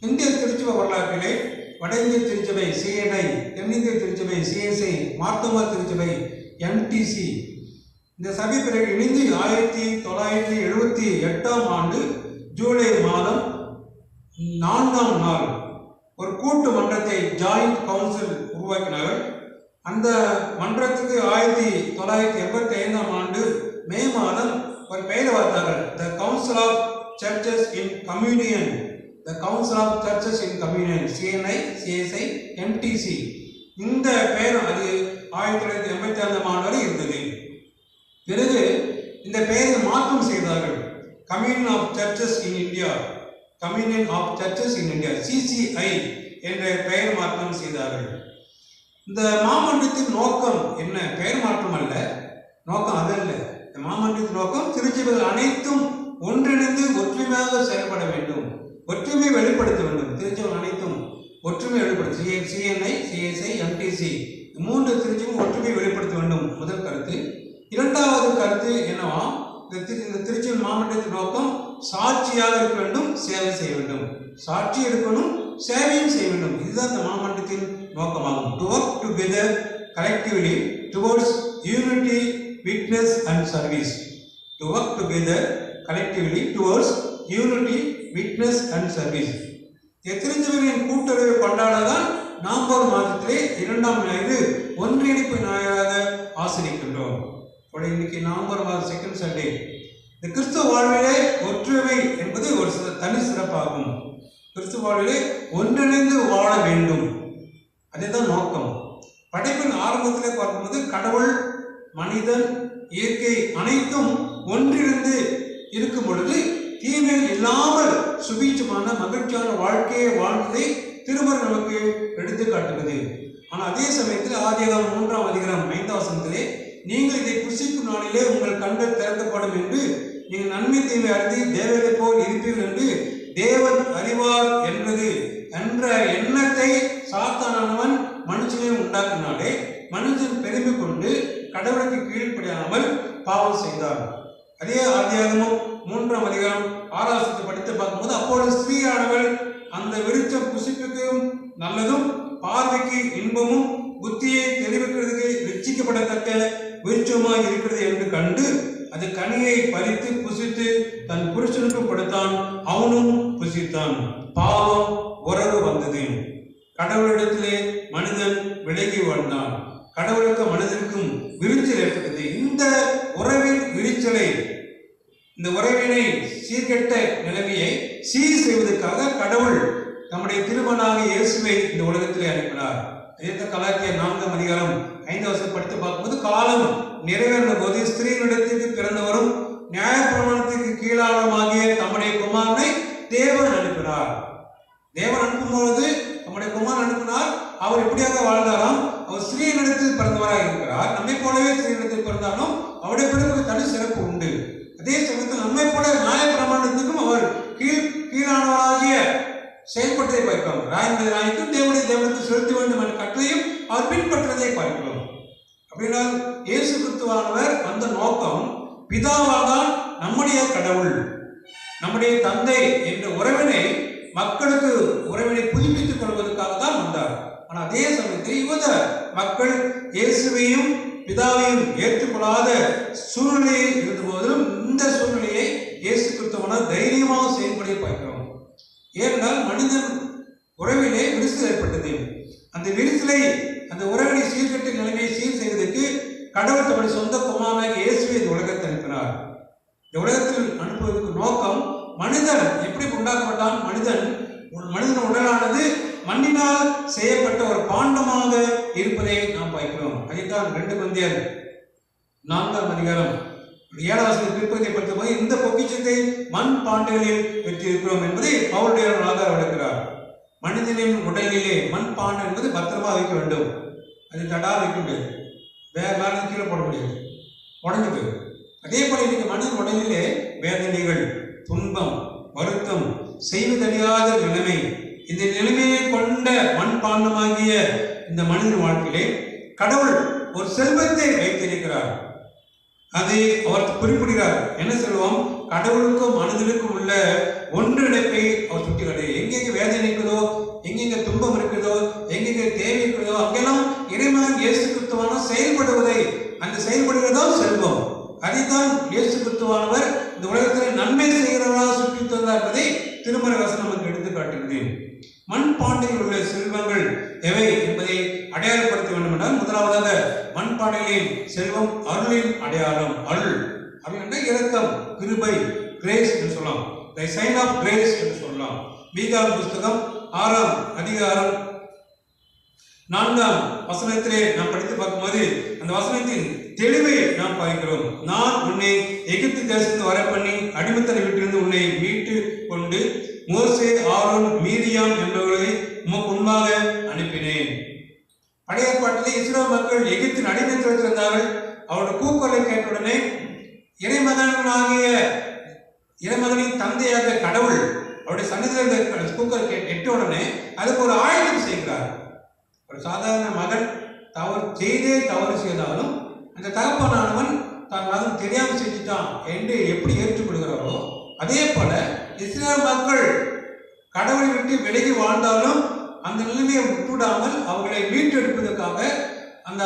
இந்திய திருச்சபை வரலாற்றிலே வட இந்திய திருச்சபை CNI, தென்னிந்திய திருச்சபை CSI, மார்த்தமா திருச்சபை MTC, இந்த சபை பிறகு இணைந்து 1978ஆம் ஆண்டு ஜூலை மாதம் 4ஆம் நாள் ஒரு கூட்டு மன்றத்தை ஜாயிண்ட் கவுன்சில் உருவாக்கினார்கள். அந்த மன்றத்துக்கு 1985ஆம் ஆண்டு மே மாதம் ஒரு பெயரை வைத்தார்கள், the council of churches in communion. The council of churches in communion, CNI, CSI, MTC. இந்த பெயர் அது 1985ஆம் ஆண்டு வரை இருந்தது. பிறகு இந்த பெயரை மாற்றம் செய்தார்கள். Communion of churches in India, communion of churches in India, CCI என்ற பெயர் மாற்றம் செய்தார்கள். இந்த மாமன்றத்தின் நோக்கம் என்ன? பெயர் மாற்றம் அல்ல, நோக்கம் அதல்ல. இந்த மாமன்றத்தின் நோக்கம் திருச்சபைகள் அனைத்தும் ஒன்றிணைந்து ஒற்றுமையாக செயல்பட வேண்டும், ஒற்றுமை வெளிப்படுத்த வேண்டும். திருச்சபைகள் அனைத்தும் ஒற்றுமை வெளிப்படுத்த, CNI, CSI, MTC 3 திருச்சபையும் ஒற்றுமை வெளிப்படுத்த வேண்டும். முதல் கருத்து. இரண்டாவது கருத்து என்னவா? இந்த திருச்சபை மாமன்றத்தின் நோக்கம் சாட்சியாக இருக்க வேண்டும், சேவை செய்ய வேண்டும். சாட்சி எடுக்கணும், சேவையும் செய்ய வேண்டும். இதுதான் இந்த மாமன்றத்தின் நோக்கமாகும். To work together collectively towards unity, witness and service. To work together collectively towards unity, witness and service. திருச்சபையின் கூட்டுறவு கொண்டாடதான் நவம்பர் மாதத்திலே 2ஆம் ஞாயிறு ஒன்றிணைப்பு ஞாயிறாக ஆசிரிக்கின்றோம். இன்னைக்கு நவம்பர் மாதம் 2nd சண்டே. இந்த கிறிஸ்துவ வாழ்விலே ஒற்றுமை என்பது ஒரு தனி சிறப்பாகும். கிறிஸ்துவ வாழ்விலே ஒன்றிணைந்து வாழ வேண்டும், அதுதான் நோக்கம். படைப்பின் ஆரம்பத்திலே பார்க்கும்போது கடவுள், மனிதன், இயற்கை அனைத்தும் ஒன்றிணைந்து இருக்கும் பொழுது தீமை இல்லாமல் சுபீட்சமான மகிழ்ச்சியான வாழ்க்கையை வாழ்ந்ததை திருமறை நமக்கு எடுத்து காட்டுகிறது. ஆனால் அதே சமயத்தில் ஆதியாகமம் 3ஆம் அதிகாரம் 5ஆம் வசனத்திலே, நீங்கள் இதை புசிக்கும் நாளிலே உங்கள் கண்கள் திறக்கப்படும் என்று நீங்கள் நன்மை தீமை அறிந்து தேவனை போல் இருப்பீர்கள் என்று தேவன் அறிவார் என்பது பார்க்கும்போது, அப்பொழுது ஸ்திரீயானவள் அந்த விருட்சம் புசிப்புக்கும் நல்லதும் பார்வைக்கு இன்பமும் புத்தியை தெளிவுக்கிறதுக்கு ரட்சிக்கப்படத்தக்க விருட்சமாய் இருக்கிறது என்று கண்டு அது கனியை பறித்து புசித்து தன் புருஷனுக்கும் கொடுத்தான், அவனும் புசித்தான். பாவம் உறவு வந்தது. கடவுளிடத்திலே மனிதன் விலகி வாழ்ந்தான். கடவுளுக்கும் மனிதனுக்கும் விரிச்சல் ஏற்பட்டது. இந்த உறவின் விரிச்சலை, இந்த உறவினை சீர்கெட்ட நிலைமையை சீர் செய்வதற்காக கடவுள் நம்முடைய திருமணாக இயேசுவை இந்த உலகத்திலே அனுப்பினார். கலாத்தியர் 4:5 படித்து பார்க்கும்போது, காலம் நிறைவேறின போது ஸ்திரீகளிடத்திற்கு பிறந்தவரும் நியாயப்பிரமாணத்திற்கு கீழாளமாகிய தம்முடைய குமாரனை தேவன் அனுப்பினார். தேவன் அனுப்பும்போது நம்முடைய குமாரன் அனுப்பினார். அவர் எப்படியாக வாழ்ந்தாராம்? அவர் ஸ்திரீனிடத்தில் பிறந்தவராக இருக்கிறார். நம்மை போலவே ஸ்திரீனிடத்தில் பிறந்தாலும் அவருடைய பிறகு தனி சிறப்பு உண்டு. அதே சமயத்தில் நம்மை போல நியாயப்பிரமாணத்துக்கும் அவர் கீழானவராகிய செயல்பட்டதை பார்க்கிறோம். ராயனுக்கும் தேவனுக்கு செலுத்த வேண்டும் என்ற கட்டளையும் அவர் பின்பற்றதை பார்க்கிறோம். அப்படின்னா இயேசு கிறிஸ்துவானவர் அந்த நோக்கம், பிதாவால் நம்முடைய கடவுள், நம்முடைய தந்தை என்ற உறவினை மக்களுக்கு உறவினை புதுப்பித்துக் கொள்வதற்காக தான் வந்தார். ஆனால் அதே சமயத்தில் யுவத மக்கள் இயேசுவையும் பிதாவையும் ஏற்றுக்கொள்ளாத சூழ்நிலையில் இருந்த போதிலும் இந்த சூழ்நிலையை இயேசு கிறிஸ்துவானவர் தைரியமாக செயல்பட பார்க்கிறோம். ஏனென்றால் மனிதன் உறவிலே விரிசல் ஏற்பட்டது. அந்த விரிசலை, அந்த உறவினை சீர்கட்ட நிலைமையை சீர் செய்வதற்கு கடவுள் தம்முடைய சொந்த குமாரனாகிய இயேசுவை இந்த உலகத்தை அனுப்பினார். இந்த உலகத்தில் அனுப்புவதற்கு நோக்கம், மனிதன் எப்படி உண்டாக்கப்பட்டான்? மனிதன் உடலானது மண்ணினால் செய்யப்பட்ட ஒரு பாண்டமாக இருப்பதை நாம் பார்க்கிறோம். அதைத்தான் 2 Corinthians 4:7 திருப்பதியை படுத்தும் இந்த பொக்கிஷத்தை மண் பாண்டங்களில் பெற்றிருக்கிறோம் என்பதை பவுலுடைய விளக்கிறார். மனிதனின் உடலிலே மண் பாண்டம் என்பது பத்திரமா வைக்க வேண்டும். அது தடா வைக்க முடியாது, வேற கீழே போட முடியாது, உடஞ்சு போயிடும். அதே போல இன்னைக்கு மனிதன் உடலிலே வேதனைகள், துன்பம், வருத்தம், செய்வதறியாத நிலைமை, இந்த நிலைமையை கொண்ட மண் பாண்டமாகிய இந்த மனிதன் வாழ்க்கையிலே கடவுள் ஒரு செல்வத்தை வைத்திருக்கிறார். அதை அவர் குறிப்பிடுகிறார். என்ன செல்வம்? கடவுளுக்கும் மனிதனுக்கும் உள்ள ஒன்றிணைப்பை அவர் சுட்டிக்காட்டு. எங்கெங்க வேதனை இருக்கிறதோ, எங்கெங்க துன்பம் இருக்கிறதோ, எங்கெங்க தேவை இருக்கிறதோ, அங்கெல்லாம் இறைமகன் இயேசு கிறிஸ்துவானவர் செயல்படுவதை, அந்த செயல்படுகிறதோ செல்வம். அதைத்தான் இயேசு கிறிஸ்துவானவர் இந்த உலகத்தில் நன்மை செய்கிறவராக சுற்றி தந்தார் என்பதை திருமறை வசனம் நமக்கு எடுத்து காட்டுகிறது. மண் பாண்டையில் உள்ள செல்வங்கள் எவை என்பதை அடையாளப்படுத்த வேண்டும் என்றால், முதலாவதாக மண்பானைகளின் செல்வம் அருளின் அடையாளம். அருள் அப்படின்னா இரக்கம், கிருபை, கிரேஸ் என்று சொல்லலாம். தி சைன் ஆஃப் கிரேஸ் என்று சொல்லலாம். மீகாவின் புஸ்தகம் 6:4 நாம் படித்து பார்க்கும்போது அந்த வசனத்தின் தெளிவை நாம் பார்க்கிறோம். நான் உன்னை எகிப்து தேசத்துக்கு வர பண்ணி அடிமைத்தனை விட்டிருந்து உன்னை மீட்டு கொண்டு மோசே, ஆரோன், மீரியாம் என்பவர்களை உமக்கு முன்பாக அனுப்பினேன். பழைய ஏற்பாட்டிலே இஸ்ரவேல் மக்கள் எகிப்தின் அடிமைத்தனத்தில் இருந்தார்கள். அவருடைய கூக்குரலை கேட்டவுடனே இறைமகனின் தந்தையாக கடவுள் அவருடைய சன்னிதியில் கூக்குரல் கேட்ட உடனே அதுக்கு ஒரு ஆயுதம் செய்கிறார். ஒரு சாதாரண மகன் தவறு செய்தாலும் அந்த தகப்பனானவன் தன் மகன் தெரியாமல் செஞ்சுட்டான் என்று எப்படி ஏற்றுக்கொள்கிறாரோ, அதே போல இஸ்ரவேல் மக்கள் கடவுளை விட்டு விலகி வாழ்ந்தாலும் அந்த நிலைமையை விட்டுவிடாமல் அவர்களை மீட்டெடுப்பதற்காக அந்த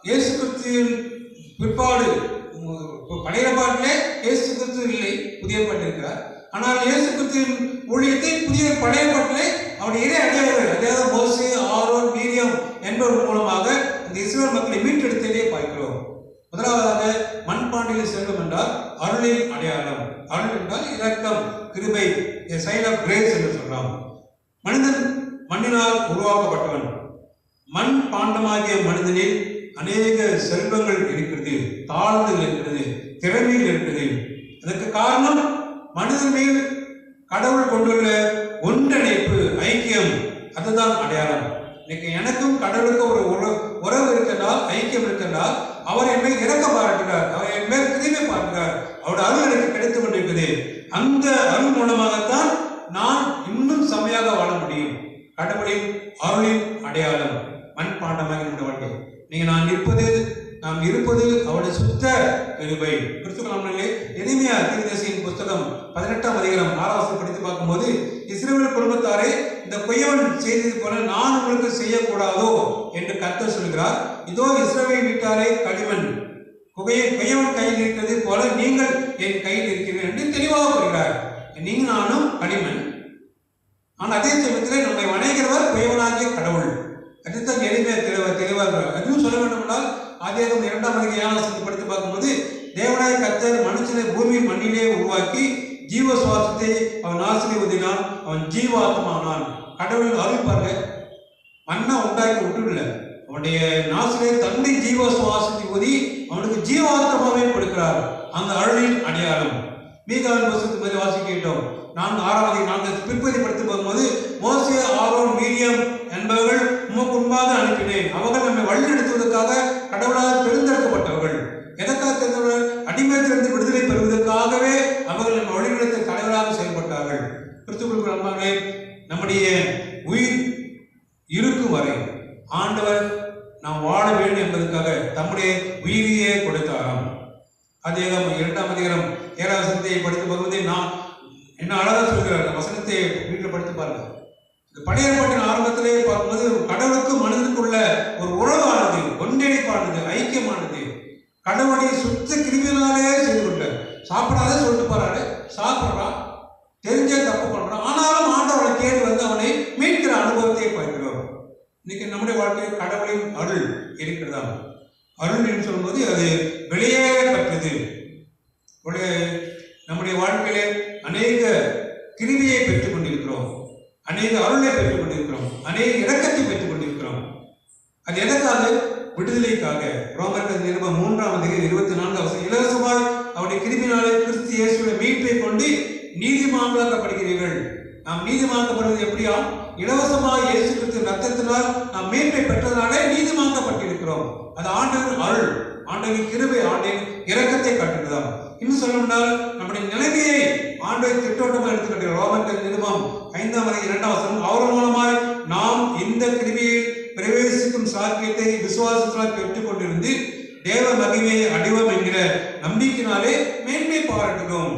இயேசு கிறிஸ்துவின் பிற்பாடு, பழைய பாட்டிலே இயேசு கிறிஸ்து இல்லை, புதிய பாட்டு இருக்கிறார். ஆனால் இயேசு கிறிஸ்துவின் ஊழியத்தை பழைய பாட்டிலே அவருடைய இறை அடையாளர்கள், அதாவது மோசே, ஆரோன், மீரியாம் என்பவர் மூலமாக இந்த இஸ்ரவேல் மக்களை மீட்டெடுத்ததை பார்க்கிறோம். முதலாவதாக மண்பாண்டியில் செல்வம் என்றால் அருளின் அடையாளம். அருள் என்றால் இரக்கம், கிருபை, சைன் ஆஃப் கிரேஸ் என்று சொல்லலாம். மனிதன் மண்ணினால் உருவாக்கப்பட்டவன். மண் பாண்டமாகிய மனிதனில் அநேக செல்வங்கள் இருக்கிறது, தாழ்வுகள் இருக்கிறது, திறமைகள் இருக்கிறது. அதற்கு காரணம் மனிதன் மேல் கடவுள் கொண்டுள்ள ஒன்றிணைப்பு, ஐக்கியம். அதுதான் அடையாளம். இன்னைக்கு எனக்கும் கடவுளுக்கும் ஒரு உறவு இருக்கின்றால், ஐக்கியம் இருக்கின்றால், அவர் என் மேல் இறக்க பாராட்டுகிறார், அவர் என் மேல் கிருபை பார்க்கிறார், அவருடைய அருள் எனக்கு கிடைத்துக் கொண்டிருக்கிறது. அந்த அருள் மூலமாகத்தான் நான் இன்னும் செம்மையாக வாழ முடியும். கடவுளின் அருளின் அடையாளம் மண்பாண்டமாக இந்த வாழ்க்கை. நீங்க நாம் இருப்பது அவருடைய சுத்த கிருபை. கிறிஸ்துவ எளிமையா தீர்க்கதரிசியின் புஸ்தகம் 18 அதிகாரம் 6 படித்து களிமண். ஆனால் அதே சமயத்தில் நம்மை வணைகிறவர் குயவனாகிய கடவுள். அதுதான் எளிமையாக தெளிவாக. அதுவும் சொல்ல வேண்டும் என்றால் ஆதியாகமம் 2:7 படித்து பார்க்கும்போது தேவனாய கர்த்தர் மனுஷனை பூமியின் மண்ணிலே உருவாக்கி ஜீவ சுவாசத்தை அவன் நாசிலே ஊதினான், அவன் ஜீவாத்மானான். கடவுள் அருள் பாருங்க, மண்ணை உண்டாக்கி விட்டுவிடல, அவனுடைய நாசிலே தன்னுடைய ஜீவ சுவாசத்தை ஊதி அவனுக்கு ஜீவாத்மாவே கொடுக்கிறார். அந்த அருளின் அடையாளம். மீகாவின் புத்தகத்துக்கு மேலே வாசிக்கிட்டோம். 4:6 பிற்பதி படித்து போகும்போது மோசே, ஆரோன், மீரியம் என்பவர்கள் உமக்கு முன்பாக அனுப்பினேன். அவர்கள் நம்மை வழிநடத்துவதற்காக கடவுளால் தேர்ந்தெடுக்கப்பட்டவர்கள். எதற்காக தேர்ந்தவர்கள்? அடிமையத்திலிருந்து விடுதலை பெறுவதற்காகவே அவர்கள் நம்ம வழிநடத்த தலைவராக செயல்பட்டார்கள். கிறிஸ்துவுக்குள் அன்பானவர்களே, நம்முடைய உயிர் இருக்கும் வரை ஆண்டவர் நாம் வாழ வேண்டும் என்பதற்காக தம்முடைய உயிரையே கொடுத்தாராம். அதிகாரம் 2:7 படித்து போகும்போது நாம் என்ன அழகாக சொல்கிறார். அந்த வசனத்தை வீட்டில் படித்து பாருங்க. இந்த பழைய ஏற்பாட்டின் ஆரம்பத்திலே பார்க்கும்போது கடவுளுக்கும் மனிதனுக்குள்ள ஒரு உறவானது, ஒன்றிணைப்பானது, ஐக்கியமானது. கடவுளை சுத்த கிருமியினாலே செய்து கொண்டார். சாப்பிடாத சொல்லிட்டு போறாரு, சாப்பிட்றான், தெரிஞ்சே தப்பு பண்றான். ஆனாலும் ஆண்டவரை தேடி வந்து அவனை மீட்கிற அனுபவத்தை பார்க்கிறோம். இன்னைக்கு நம்முடைய வாழ்க்கையில் கடவுளின் அருள் இருக்கிறதா? அருள் என்று சொல்லும்போது அது வெளியே பெற்றது. நம்முடைய வாழ்க்கையிலே அநேக கிருவியை பெற்றுக் கொண்டிருக்கிறோம், அநேக அருளை பெற்றுக் கொண்டிருக்கிறோம், அநேக இரக்கத்தை பெற்றுக் கொண்டிருக்கிறோம். அது எதற்காக? விடுதலைக்காக. ரோமர்கள் நிருபம் 3:24 இலவசமாய் அவருடைய கிருபியினாலே கிறிஸ்து இயேசுவின் மீட்பை கொண்டு நீதிமான்களாக்கப்படுகிறீர்கள். நாம் நீதிமான்கப்படுவது எப்படியா? இலவசமாக இயேசு கிறிஸ்து ரத்தத்தினால் நாம் மீட்பை பெற்றதனாலே நீதிமான்கப்பட்டிருக்கிறோம். அது ஆண்டவரின் அருள், ஆண்டவரின் கிருபை, ஆண்டவரின் இரக்கத்தை காட்டுகிறதாம். இன்னும் சொல்லணும்னால் நம்முடைய நிலைமையை ஆண்டவர் திட்டோட்டமாக எடுத்துக்கிட்டு ரோமர்கள் நிருபம் 5:2 அவர் மூலமாய் நாம் இந்த கிருபையை பிரவேசிக்கும் சாத்தியத்தை விசுவாசத்தால் பெற்றுக் கொண்டிருந்து தேவ மகிமையை அடைவோம் என்கிற நம்பிக்கையினாலே மேன்மை பாராட்டுகிறோம்.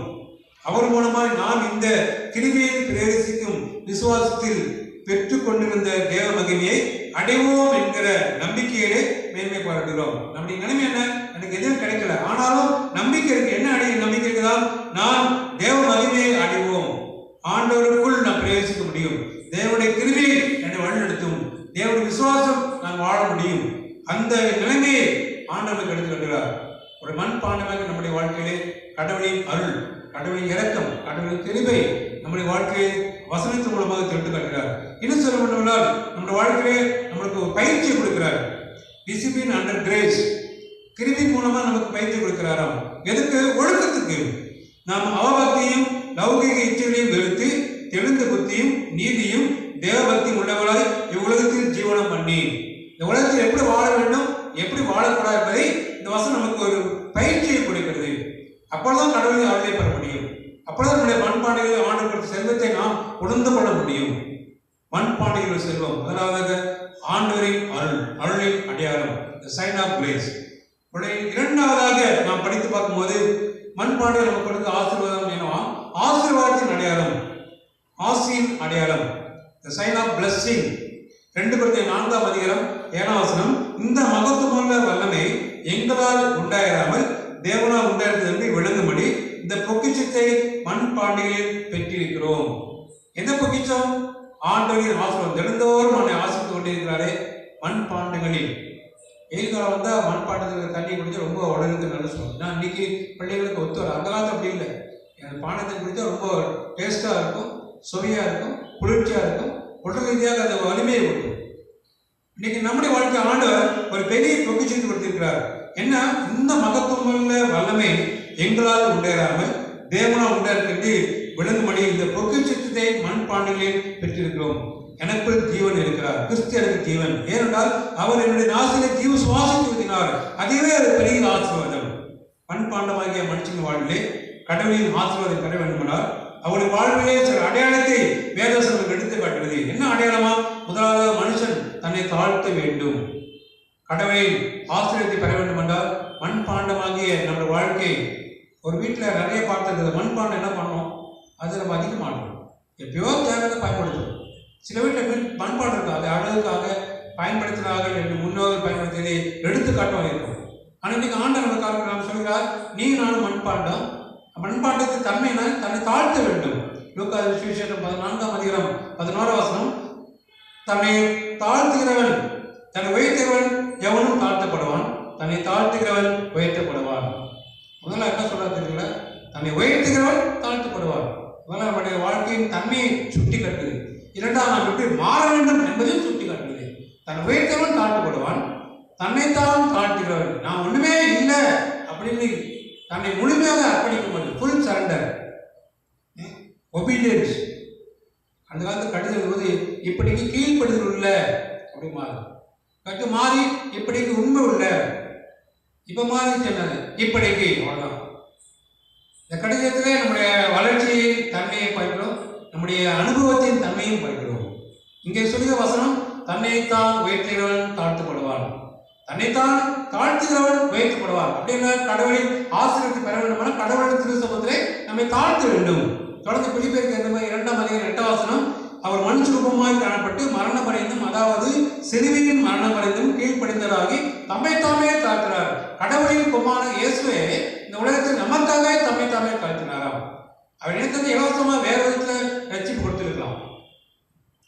அவர் மூலமாய் நாம் இந்த கிருபையை பிரவேசிக்கும் விசுவாசத்தில் பெற்றுக் கொண்டிருந்த தேவ மகிமையை அடைவோம் என்கிற நம்பிக்கையிலே மேன்மை பாராட்டுகிறோம். நம்முடைய நிலைமை என்ன? எனக்கு எதுவும் கிடைக்கல, ஆனாலும் நம்பிக்கை இருக்கு. என்ன அடைய நம்பிக்கை இருக்குதான்? நான் தேவ மகிமையை அடைவோம், ஆண்டவருக்குள் நான் பிரவேசிக்க முடியும், தேவனுடைய கிருபையை என்னை வழிநடத்தும், தேவனுடைய விசுவாசம் நான் வாழ முடியும். அந்த நிலைமையை ஆண்டவருக்கு எடுத்து கட்டுகிறார். ஒரு மண்பாண்டமாக நம்முடைய வாழ்க்கையிலே கடவுளின் அருள், கடவுளின் இரக்கம், கடவுளின் கிருபை நம்முடைய வாழ்க்கையை வசனத்தின் மூலமாக திரட்டு காட்டுகிறார். இன்னும் சொல்ல வேண்டுமென்றால் நம்முடைய வாழ்க்கையிலே நம்மளுக்கு ஒரு பயிற்சி கொடுக்கிறார். டிசிப்ளின் அண்டர் கிரேஸ், கிருபின் மூலமா நமக்கு பயிற்சி கொடுக்கிறாராம். எதுக்கு? ஒழுக்கத்துக்கு. நாம் அவபக்தியும் லௌகிக இச்சைகளையும் வெறுத்து தெளிந்த புத்தியும் நீதியும் தேவபக்தியும் உள்ளவர்களாய் இவ்வுலகத்தில் ஜீவனம் பண்ணி இந்த உலகத்தில் எப்படி வாழ வேண்டும், எப்படி வாழக்கூடாது என்பதை இந்த வசனம் நமக்கு ஒரு பயிற்சியை கொடுக்கிறது. அப்பொழுதுதான் கடவுளை அருளை பெற முடியும். அப்பொழுது நம்முடைய மண்பானைகளில் ஆண்டவர் செல்வத்தை நாம் உணர்ந்து கொள்ள முடியும். மண்பானைகள் செல்வம், அதாவது ஆண்டவரின் அருள், அருளின் அடையாளம், சைன் ஆஃப் கிரேஸ். இரண்டாவதாக நாம் படித்து பார்க்கும்போது மண்பானையில் நமக்கு கொடுத்த ஆசீர்வாதம் என்னவா? ஆசீர்வாதத்தின் அடையாளம், ஆசியின் அடையாளம், சைன் ஆஃப் பிளஸிங். 2 Corinthians 4:7 இந்த மகத்துவமுள்ள வல்லமை எங்களால் உண்டாயிராமல் தேவனால் உண்டாயிருந்தது என்று விளங்கும்படி இந்த பொக்கிஷத்தை மண்பாண்டிகளில் பெற்றிருக்கிறோம். எந்த பொக்கிஷம்? ஆண்டவரின் ஆசீர்வாதம். தினந்தோறும் அவனை ஆசிரித்து கொண்டிருக்கிறாரே மண்பாண்டங்களில். வெயில் காலம் வந்தால் மண்பாண்டத்தில் தண்ணி குடிச்சா ரொம்ப உடலுக்கு நல்ல சொல்லும். நான் இன்னைக்கு பிள்ளைகளுக்கு ஒத்து வரும். அந்த காலத்து அப்படி இல்லை. பாண்டத்தை குடித்தா ரொம்ப டேஸ்டாக இருக்கும், சுவையாக இருக்கும், குளிர்ச்சியாக இருக்கும், உடல் ரீதியாக அந்த வலிமையை கொடுக்கும். இன்னைக்கு நம்முடைய வாழ்க்கை ஆண்டவர் ஒரு பெரிய பொக்கிஷத்தை கொடுத்திருக்கிறார். என்ன? இந்த மகத்துவமுள்ள வல்லமை எங்களால் உண்டாயிராமல் தேவனால் உண்டாயிருக்கு விளங்கும்படி இந்த பொக்கிஷத்தை மண்பாண்டங்களில் பெற்றிருக்கிறோம். எனக்குள் ஜீவன் இருக்கிறார், கிறிஸ்து எனக்கு ஜீவன். ஏனென்றால் அவர் என்னுடைய நாசிலே ஜீவ சுவாசத்தை ஊதினார். அதுவே ஒரு பெரிய ஆசீர்வாதம். மண்பாண்டமாகிய மனுஷன் வாழ்விலே கடவுளின் ஆசீர்வாதம் பெற வேண்டுமானால் அவருடைய வாழ்விலே சில அடையாளத்தை வேதவசனம் எடுத்து காட்டுகிறது. என்ன அடையாளமா? முதலாவது மனுஷன் தன்னை தாழ்த்த வேண்டும். கடவுளின் ஆசீர்வாதத்தை பெற வேண்டும் என்றால் மண்பாண்டமாகிய நம்ம வாழ்க்கை. ஒரு வீட்டில் நிறைய பார்த்தது மண்பாண்டம் என்ன பண்ணோம்? அது நம்ம அதிக மாட்டோம், எப்பயோ தேவையான பயன்படுத்தும். சில வீட்டில் மண்பாண்டம் இருக்கும், அதை அழகுக்காக பயன்படுத்தினார்கள் என்று முன்னோர்கள் பயன்படுத்தியதை எடுத்துக்காட்டும் இருக்கும். ஆனால் இன்னைக்கு ஆண்டவர் நமக்கு சொல்கிறார், நீ நானும் மண்பாண்டம். மண்பாண்டத்தின் தன்மையினால் தன்னை தாழ்த்த வேண்டும். லூக்கா சுவிசேஷம் 14ஆம் அதிகாரம் 11ஆம் வசனம், தன்னை தாழ்த்துகிறவன் தன்னை உயர்த்துகிறவன் எவனும் தாழ்த்தப்படுவான், தன்னை தாழ்த்துகிறவன் உயர்த்தப்படுவான். முதல்ல என்ன சொல்றது தெரியல, தன்னை உயர்த்துகிறவன் தாழ்த்தப்படுவான். முதல்ல நம்முடைய வாழ்க்கையின் தன்மையை சுட்டி காட்டுது. இரண்டாம் நாம் எப்படி மாற வேண்டும் என்பதையும் சுட்டி காட்டுது. தன்னை உயர்த்தவன் தாழ்த்தப்படுவான், தன்னைத்தான் தாழ்த்துகிறவன் நான் ஒண்ணுமே இல்லை அப்படின்னு தன்னை முழுமையாக அர்ப்பணிக்கும்போது ஃபுல் சரண்டர், ஒபீடியன்ஸ். அந்த காலத்து கடிதம் போது இப்படிக்கு கீழ்ப்படுதல் உள்ள அப்படி மாறி கட்டு மாறி இப்படிக்கு உண்மை உள்ள இப்ப மாறி சொன்னது இப்படிக்கு. அவ்வளவுதான். இந்த கடிதத்திலே நம்முடைய வளர்ச்சியின் தன்மையை பார்க்கிறோம், நம்முடைய அனுபவத்தின் தன்மையும் பார்க்கிறோம். இங்கே சொல்லிய வசனம், தன்னைத்தான் உயர்த்துகிறவன் தாழ்த்தப்படுவான், தன்னைத்தான் தாழ்த்துகிறவன் உயர்த்தப்படுவான். அப்படின்னா கடவுளின் ஆசீர்வாதத்தை பெற வேண்டுமான கடவுளின் திருச்சபத்திலே நம்மை தாழ்த்த வேண்டும். தொடர்ந்து பிலிப்பியருக்கு இந்த மாதிரி 2ஆம் அதிகாரம் 8ஆம் வசனம், அவர் மனுஷரூபமாய் காணப்பட்டு மரணமடைந்தும், அதாவது சிலுவையின் மரணமடைந்தும் கீழ்ப்படிந்தவராகி தம்மைத்தாமே தாழ்த்தினார். கடவுளின் குமாரன் இயேசுவே இந்த உலகத்தில் நமக்காக தம்மைத்தாமே தாழ்த்தினாராம். அவர் நினைத்தது இலவசமா வேற விதத்தில் ரட்சிப்பு கொடுத்திருக்கலாம்.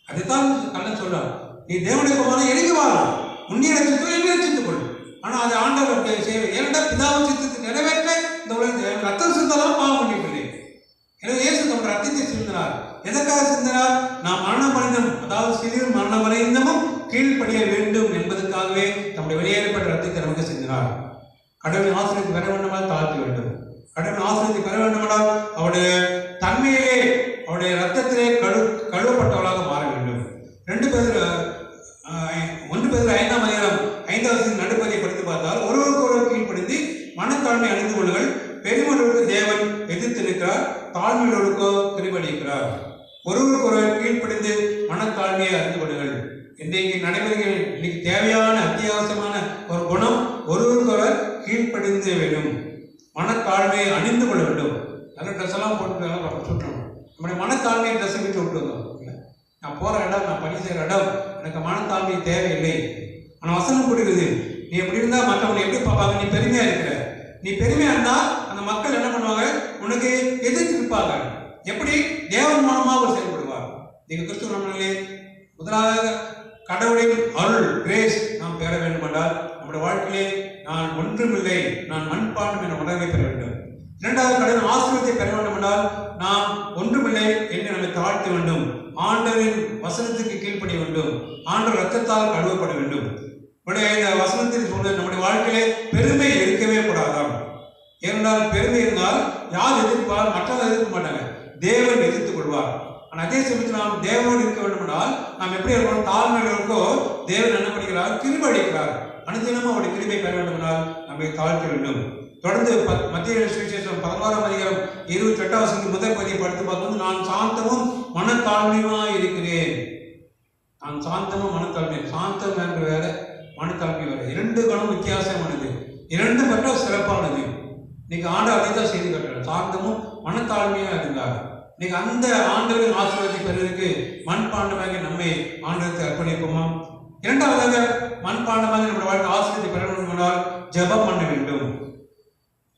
அதுதான் கண்ணன் சொல்றார், நீ தேவனுடைய குமாரன் எழுதி வாழலாம், உன்னிய ரட்சித்து என்னை ரட்சித்துக் கொள். ஆனா அது ஆண்டவர் ஏனென்றா பிதாவின் சித்தத்தை நிறைவேற்ற இந்த உலகத்தில் ரத்தம் சிந்தலாம் பாவம் பண்ணிவில்லை. எனவே இயேசு தம் ரத்தத்தை சிந்தினார். எதற்காக சிந்தினார்? நாம் மரணமடைந்தும், அதாவது சிறிய மரணமடைந்தமும் கீழ்ப்படிய வேண்டும் என்பதற்காகவே நம்முடைய வெளியேறப்பட்ட ரத்தத்தை நமக்கு சிந்தினார். கடவுளின் ஆசீர்வாதத்தை பெற வேண்டுமானால் தாழ்த்த வேண்டும். கடவுளின் ஆசீர்வாதத்தை பெற வேண்டுமானால் அவருடைய தன்மையிலே அவருடைய ரத்தத்திலே கழுவப்பட்டவர்களாக மாற வேண்டும். 1 பேதுரு 5ஆம் அதிகாரம் 5வது நடுப்பதியை படித்து பார்த்தால், ஒருவருக்கு ஒருவர் கீழ்ப்படிந்து மனத்தாழ்மை அணிந்து கொள்ளுங்கள், பெருமளவுக்கு தேவன் எதிர்த்து நிற்கிறார், தாழ்மையுள்ளவருக்கோ கிருபையளிக்கிறார். ஒருவருக்கு ஒருவர் கீழ்ப்படிந்து மனத்தாழ்மையை அறிந்து கொள்ளுங்கள். இன்றைக்கு நடைமுறைகள் இன்னைக்கு தேவையான அத்தியாவசியமான ஒரு குணம், ஒருவருக்கு ஒருவர் கீழ்ப்படிந்து வேண்டும், மனத்தாழ்மையை அணிந்து கொள்ள வேண்டும். நல்ல ட்ரெஸ் எல்லாம் போட்டு சுற்றணும். நம்முடைய மனத்தாழ்மையை ட்ரெஸ் விட்டு விட்டு வந்தோம். நான் போற இடம், நான் பணி செய்கிற இடம், எனக்கு மனத்தாழ்மை தேவையில்லை. ஆனால் வசனம் கொடுக்குது, நீ எப்படி இருந்தா மற்றவங்களை எப்படி பார்ப்பாங்க? நீ பெருமையா இருக்கிற, நீ பெருமையா இருந்தா அந்த மக்கள் என்ன பண்ணுவாங்க? உனக்கு எதிர்த்து இருப்பாங்க. எப்படி? தேவன் மூலமாக செயல்படுவார். நீங்க கிறிஸ்துவ நம்மளே முதலாவது கடவுளின் அருள் கிரேஸ் நாம் பெற வேண்டும் என்றால் நம்முடைய வாழ்க்கையிலே நான் ஒன்றுமில்லை, நான் மண்பாண்டம் என்ற உணர்வை பெற வேண்டும். இரண்டாவது கடவுளின் ஆசீர்வாதத்தை பெற வேண்டும் என்றால் நாம் ஒன்றுமில்லை என்று நம்மை தாழ்த்த வேண்டும். ஆண்டவரின் வசனத்துக்கு கீழ்ப்படிய வேண்டும். ஆண்டவர் ரத்தத்தால் கழுவப்பட வேண்டும். இந்த வசனத்தில் சொல்றது நம்முடைய வாழ்க்கையிலே பெருமை இருக்கவே கூடாதாம். ஏனென்றால் பெருமை இருந்தால் யார் எதிர்ப்பார்? மற்றவர்கள் எதிர்க்க மாட்டாங்க, தேவன் எதிர்த்துக் கொள்வார். ஆனால் அதே சமயத்தில் நாம் தேவனோடு இருக்க வேண்டும் என்றால் நாம் எப்படி இருக்கணும்? தாழ்மையாக இருக்கோ தேவன் என்ன பண்ணுகிறார்? கிருபை அளிக்கிறார். அனுதினமும் அவருடைய கிருபை பெற வேண்டும் என்றால் நம்மை தாழ்த்த வேண்டும். தொடர்ந்து மத்திய சுவிசேஷம் 11ஆம் அதிகாரம் 28ஆம் வசனத்தின் முதல் பகுதியை படித்து பார்க்கும்போது, நான் சாந்தமும் மனத்தாழ்மையுமாய் இருக்கிறேன். நான் சாந்தமும் மனத்தாழ்மை, சாந்தம் என்று வேற, மனத்தாழ்மை வேற. 2 குணம் வித்தியாசமானது, 2 மட்டும் சிறப்பானது. இன்னைக்கு ஆண்டவர் அதை தான் செய்து கட்டுறார். சாந்தமும் மனத்தாழ்மையாக இருந்தார். இன்னைக்கு அந்த ஆண்டவரின் ஆசீர்வாதத்தை பெறுவதற்கு மண்பாண்டமாக நம்மை ஆண்டவருக்கு அர்ப்பணிப்போமா? இரண்டாவதாக மண்பாண்டமாக நம்முடைய வாழ்க்கை ஆசீர்வாதத்தை பெற வேண்டும் என்றால் ஜெபம் பண்ண வேண்டும்.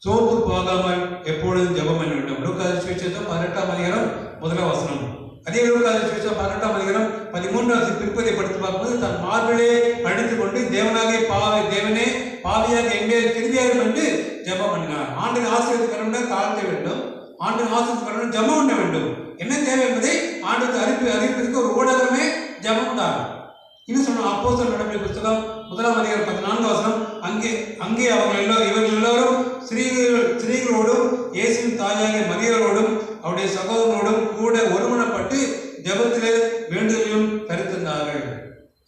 சோர்ந்து போகாமல் எப்பொழுதும் ஜெபம் பண்ண வேண்டும். லூக்கா சுவிசேஷம் 18ஆம் அதிகாரம் 1ஆம் வசனம். அதே லூக்கா சுவிசேஷம் 18ஆம் அதிகாரம் 13ஆம் பிற்பதை படித்து பார்க்கும்போது, தன் மார்பிலே அடித்துக் கொண்டு தேவனே பாவியாக எங்கே கிருபையாயிரும் என்று ஜெபம் பண்ணினார். ஆண்டின் ஆசீர்வாதத்தை பெற வேண்டும், தாழ்த்த வேண்டும். ஆண்டின் ஆசீர்வாதத்தை பெற வேண்டும், ஜெபம் பண்ண வேண்டும். என்ன தேவை என்பதை ஆண்டுக்கு அறிவிப்பதற்கு ஒரு ஊடகமே ஜெபம் தான். இன்னும் சொன்ன அப்போஸ்தலர் நடவடிக்கை புத்தகம் 1ஆம் அதிகாரம் 14ஆம் வசனம், அங்கே இவர்கள் எல்லோரும் ஸ்திரீகளோடும் இயேசுவின் தாயாகிய மரியாளோடும் அவருடைய சகோதரனோடும் கூட ஒருமனப்பட்டு ஜெபத்திலே வேண்டுதலையும் கருத்திருந்தார்கள்.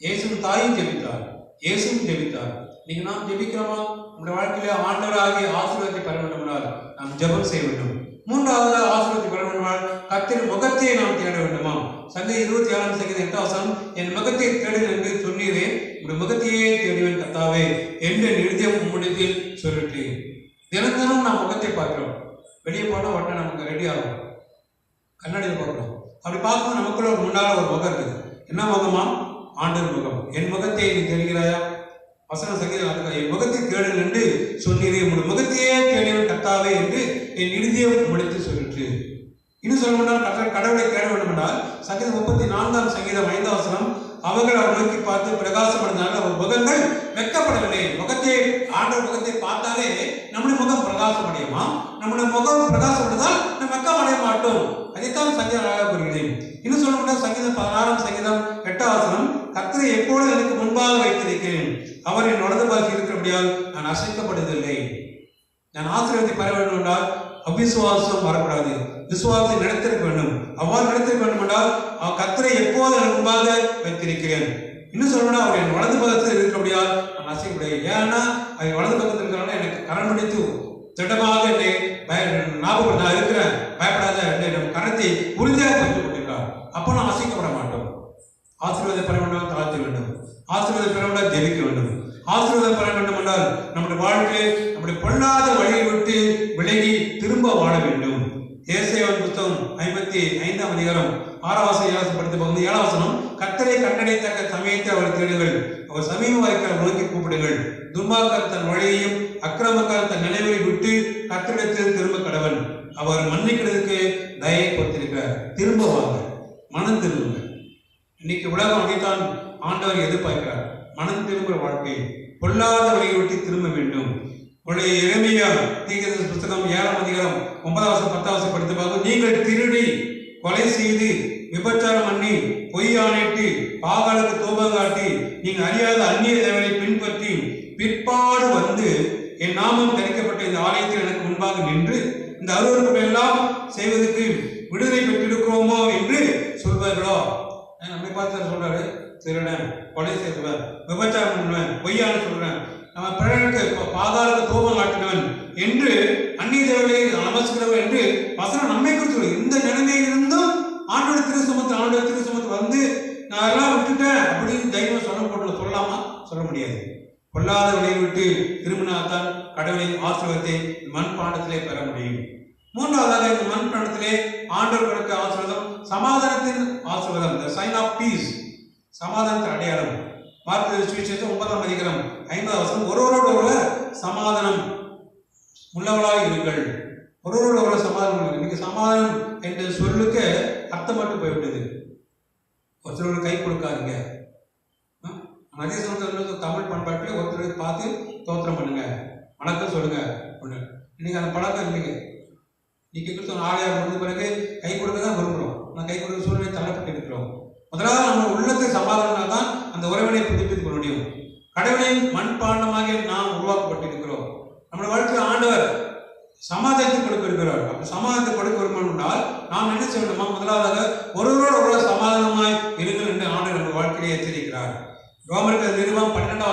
இயேசுவின் தாயும் ஜெபித்தார், இயேசுவும் ஜெபித்தார். நீங்க நாம் ஜெபிக்கிறோமா? நம்முடைய வாழ்க்கையில ஆண்டவராகிய ஆசீர்வாதத்தை பெற வேண்டும் என்றால் நாம் ஜெபம் செய்ய வேண்டும். மூன்றாவது ஆசீர்வாதத்தை பெற வேண்டுமானால் கர்த்தரின் முகத்தை நாம் தேட வேண்டுமாம். சங்கீதம் 27ஆம் சங்கீதம் 8ஆம் வசனம், என் முகத்தை தேடுங்கள் என்று சொன்னீரே, உங்களுடைய முகத்தையே தேடுவேன் கர்த்தாவே என்று நிறுத்தியம் உம்முடையதில் சொல்லிட்டு. தினந்தனம் நாம் முகத்தை பார்க்கிறோம். வெளியே போனால் உடனே நமக்கு ரெடி ஆகும், கண்ணாடியில் பார்க்கிறோம். அப்படி பார்க்கும்போது நமக்குள்ள ஒரு முன்னால ஒரு முகம் இருக்குது. என்ன முகமா? ஆண்டவர் முகம். என் முகத்தை நீ தெரிகிறாயா? வசன சங்கீதம், என் முகத்தை தேடுங்கள் என்று சொன்னீரே, உங்களுடைய முகத்தையே தேடுவேன் கர்த்தாவே என்று என் நிறுத்தியம் உம்முடையதில் சொல்லிட்டு. இன்னும் சொல்ல வேண்டாம், கடவுளை தேட வேண்டும் என்றால் சங்கீதம் 34 சங்கீதம் 5 அவர்கள் அவர் நோக்கி பார்த்து பிரகாசம் அடைந்தார்கள், அவர் முகங்கள் வெட்கப்படவில்லை. ஆண்டவர் முகத்தை பார்த்தாலே நம்முடைய முகம் பிரகாசம் அடையுமா? நம்முடைய முகம் பிரகாசம் அடைந்தால் நம்ம வெட்கம் அடைய மாட்டோம். அதைத்தான் சங்கீதம் அழகாக கூறுகிறேன். இன்னும் சொல்ல வேண்டாம், சங்கீதம் 16 சங்கீதம் 8 கர்த்தரை எப்பொழுது எனக்கு முன்பாக வைத்திருக்கிறேன், அவர் என் வலது பாகத்தில் இருக்கிறபடியால் நான் அசைக்கப்படுவதில்லை. நான் ஆசீர்வாதத்தை பெற வேண்டும் என்றால் அவிசுவாசம் வரக்கூடாது, விசுவாசத்தை நடத்திருக்க வேண்டும். அவ்வாறு நடத்திருக்க வேண்டும் என்றால் கர்த்தரை எப்போது எனக்கு முன்பாக வைத்திருக்கிறேன். இன்னும் சொல்லணும்னா அவர் என் வலது பக்கத்தில் இருக்கிறபடியால் நான் அசைக்கப்படுகிறேன். ஏன்னா அவர் வலது பக்கத்தில் இருக்கிறாங்கன்னா எனக்கு கரம் பிடித்து திடமாக என்னை ஞாபகம் நான் இருக்கிறேன், பயப்படாத என்னை கரத்தை உறுதியாக வைத்துக் கொண்டிருக்கிறார். அப்போ நான் அசைக்கப்பட மாட்டோம். ஆசீர்வாதம் பெற வேண்டும், தாழ்த்த வேண்டும். ஆசீர்வாதம் பெற வேண்டும், ஜெபிக்க வேண்டும். ஆசீர்வாதம் பெற வேண்டும் என்றால் நம்முடைய வாழ்க்கையை நம்முடைய பொல்லாத வழியை விட்டு விலகி திரும்ப வாழ வேண்டும். ஏசாயாவின் புத்தகம் 55 6 படித்து பகுதி 7 கர்த்தரை கண்டடையத்தக்க சமயத்தை அவர் தேடுங்கள், அவர் சமீப நோக்கி கூப்பிடுங்கள். துன்மார்க்கர் தன் வழியையும் அக்கிரமக்காரர் தன் நினைவை விட்டு கர்த்தரிடத்தில் திரும்ப கடவன், அவர் மன்னிக்கிறதுக்கு தயை கொடுத்திருக்கிறார். திரும்ப வாங்க, மனம் திரும்புங்க. இன்னைக்கு உலகம் அதைத்தான் ஆண்டவர் எதிர்பார்க்கிறார், மனம் திரும்புகிற வாழ்க்கை, பொல்லாத வழியை விட்டு திரும்ப வேண்டும். உடைய எரேமியா தீர்க்கதரிசி புத்தகம் 7 9 10 படித்து பார்க்க, நீங்கள் திருடி கொலை செய்து விபச்சாரம் பண்ணி பொய் ஆணையிட்டு பாகாலுக்கு தூபம் காட்டி நீங்கள் அறியாத அந்நிய தேவனை பின்பற்றி பிற்பாடு வந்து என் நாமம் தரிக்கப்பட்ட இந்த ஆலயத்தில் எனக்கு முன்பாக நின்று இந்த அருவருப்புகளை எல்லாம் செய்வதற்கு விடுதலை பெற்றிருக்கிறோமோ என்று சொல்வார்களோ. நம்மை பார்த்து சொல்றாரு, திருடன், கொலை செய்தவன், விபச்சாரம் பண்ணுவன், பொய்யான சொல்றேன், நம்ம பிறருக்கு பாதாளுக்கு தூபம் காட்டினவன் என்று அந்நிய தேவனை நமஸ்கிறவன் என்று வசனம் நம்மை குறித்து இந்த நிலைமையிலிருந்தும் ஆண்டோட திருசமத்து வந்து நான் எல்லாம் விட்டுட்டேன் அப்படின்னு தைரியம் சொல்லலாமா? சொல்ல முடியாது. பொல்லாத வழியை விட்டு திரும்பினால்தான் கடவுளின் ஆசீர்வாதத்தை மண்பாண்டத்திலே பெற முடியும். மூன்றாவதாக இந்த மண்பாண்டத்திலே ஆண்டவர் கொடுக்க ஆசீர்வாதம் சமாதானத்தின் ஆசீர்வாதம், the sign of peace, சமாதானத்தின் அடையாளம். மார்க்கு சுவிசேஷம் 9 5 ஒருவரோடு ஒருவர் சமாதானம் உள்ளவளாய் இருங்கள். ஒருவரோடு ஒருவர் சமாதானம். இன்னைக்கு சமாதானம் என்ற சொல்லுக்கு அர்த்தம் மட்டும் போய்விட்டது. ஒருத்தரோட கை கொடுக்காதீங்க. அதே சமயத்தில் தமிழ் பண்பாட்டில் ஒருத்தர் பார்த்து தோத்திரம் பண்ணுங்க, வணக்கம் சொல்லுங்க. இன்னைக்கு அந்த பழக்கம் இல்லைங்க. இன்னைக்கு கிறிஸ்தவ ஆலயம் முடிஞ்ச பிறகு கை கொடுக்க தான் விரும்புகிறோம். நான் கை கொடுக்க சூழ்நிலை தள்ளப்பட்டு இருக்கிறோம். முதலாவது நம்ம உள்ளத்தை சமாதானம் தான் அந்த உறவினை புதுப்பித்துக் கொள்ள முடியும். கடவுளின் மண்பாண்டமாக நாம் உருவாக்கப்பட்டிருக்கிறோம். நம்முடைய வாழ்க்கையில் ஆண்டவர் சமாதானத்தை கொடுக்க இருக்கிறார். அப்படி சமாதானத்தை கொடுக்க விரும்பினால் நாம் என்ன செய்ய வேண்டுமா? முதலாவதாக ஒருவரோடு ஒருவர் சமாதானமாய் இருங்கள் என்று ஆண்டவர் நம்ம வாழ்க்கையை எச்சரிக்கிறார். ரோமர்கள் நிறுவனம் 12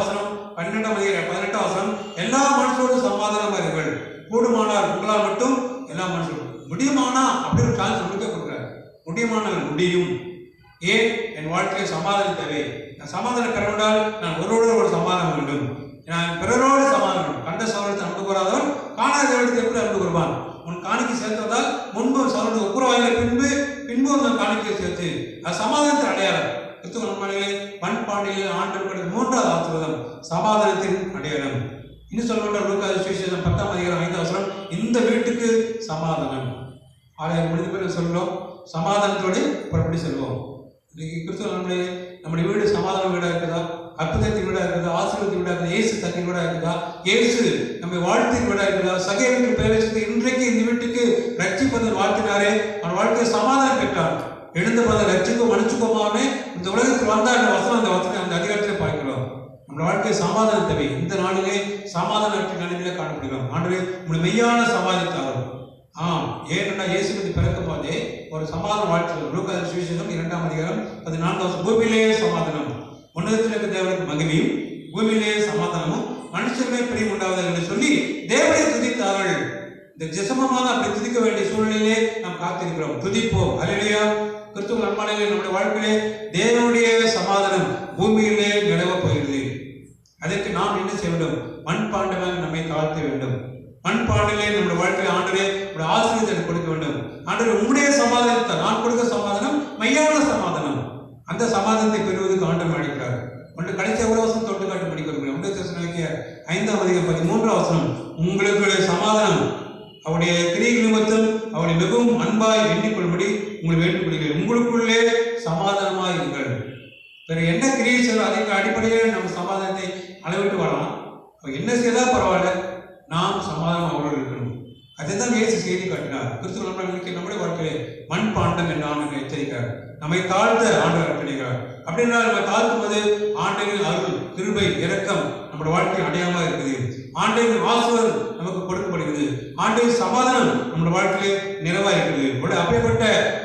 எல்லா மனுஷரோடும் சமாதானமாக இருங்கள், கூடுமானால் உங்களால் மட்டும் எல்லா மனுஷரும் முடியுமானா அப்படி ஒரு சான்ஸ் கொடுக்க கொடுக்குறாரு. முடியுமானால் முடியும். ஏன் என் வாழ்க்கையை சமாதானம் தேவை. நான் சமாதானம் பெற வேண்டால் நான் ஒருவரோடு ஒரு சமாதானம் வேண்டும். நான் பிறரோடு சமாதானம். கண்ட சகோதரத்தை அன்பு கூறாதவன் காணாத இடத்தை எப்படி அன்பு கூறுவான்? உன் காணிக்கை சேர்த்ததால் முன்பு சகோதரத்தை ஒப்புரவாயில பின்பு உன் காணிக்கை சேர்த்து அது சமாதானத்தின் அடையாளம். கிறிஸ்துவ மண்பாண்டியில் ஆண்டவர் கொடுத்த மூன்றாவது ஆசீர்வாதம் சமாதானத்தின் அடையாளம். இன்னும் சொல்ல வேண்டாம், லூக்கா சுவிசேஷம் 10 இந்த வீட்டுக்கு சமாதானம். ஆலயம் முடிந்த பிறகு சொல்கிறோம், சமாதானத்தோடு புறப்படி செல்வோம். இன்னைக்கு கிறிஸ்துவ நம்முடைய வீடு சமாதான வீடாக இருக்குதா? அற்புதத்தின் வீடாக இருக்குதா? ஆசீர்வாதத்தின் வீடாக இருக்குதா? இயேசு தங்கின் வீடாக இருக்குதா? இயேசு நம்ம வாழ்த்தின் வீடாக இருக்குதா? சகேவுக்கு பேரச்சுக்கு இன்றைக்கு இந்த வீட்டுக்கு ரட்சிப்பதன் வாழ்த்தினாரே, அவன் வாழ்க்கையை சமாதானம் பெற்றான். எழுந்த பதம் ரட்சிக்கும் மனுச்சுக்கோமாவே இந்த உலகத்தில் வந்தால் அந்த வசனம் அந்த அதிகாரத்திலே பார்க்கிறோம். நம்ம வாழ்க்கையை சமாதானம் தேவை. இந்த நாளிலே சமாதான நிலைமையில காணப்படுகிறோம். ஆண்டவரே உங்களுடைய மெய்யான சமாதானத்தாரும் ஏனென்றா இயேசு பற்றி பிறக்கும் போதே ஒரு சமாதான வாழ்க்கை. லூக்கா சுவிசேஷம் 2 14 பூமியிலே சமாதானம், உன்னதத்தில் இருக்க தேவனுக்கு மகிமையும் பூமியிலே சமாதானமும் மனுஷமே பிரியம் உண்டாவதாக என்று சொல்லி தேவனை துதித்தார்கள். இந்த ஜெசமமாக அப்படி துதிக்க வேண்டிய சூழ்நிலையிலே நாம் காத்திருக்கிறோம். துதிப்போம். அல்லேலூயா. கிறிஸ்துவ நன்மாலையிலே நம்முடைய வாழ்க்கையிலே தேவனுடைய சமாதானம் பூமியிலே நிலவப் போகிறது. அதற்கு நாம் என்ன செய்ய வேண்டும்? மண்பாண்டமாக நம்மை தாழ்த்த வேண்டும். மண்பாண்டிலே நம்முடைய வாழ்க்கையில் ஆண்டவரே உடைய ஆசீர்வாதத்தை கொடுக்க வேண்டும். ஆண்டவரே உங்களுடைய சமாதானத்தை நான் கொடுக்க சமாதானம் மையான சமாதானம். அந்த சமாதானத்தை பெறுவதற்கு ஆண்டவர் அழைக்கிறார். ஒன்று கடைசி வசனம் தொட்டு காட்டு படிக்கிறோம். 5 உங்களுக்கு சமாதானம் அவருடைய கிரியை நிமித்தம் அவருடைய மிகவும் அன்பாய் எண்ணிக்கொள்ள அதுக்கு அடிப்படையில் நம்ம சமாதானத்தை அளவிட்டு வரலாம். என்ன செய்தால் பரவாயில்ல, நாம் சமாதானம் அவரோடு இருக்கணும். அதுதான் இயேசு செய்தி காட்டினார். கிறிஸ்துவ நம்முடைய வாழ்க்கையிலே மண்பாண்டம் என்று ஆண்டவர் எச்சரிக்கிறார். நம்மை தாழ்த்த ஆண்டவர் அர்ப்பணிக்கிறார். அப்படின்னா நம்ம தாழ்த்தும் போது ஆண்டவரின் அருள், கிருபை, இரக்கம் நம்முடைய வாழ்க்கையில் அடையாளமா இருக்குது. ஆண்டவரின் ஆசீர்வாதம் நமக்கு கொடுக்கப்படுகிறது. ஆண்டவரின் சமாதானம் நம்முடைய வாழ்க்கையிலே நிறைவா இருக்குது. அப்படிப்பட்ட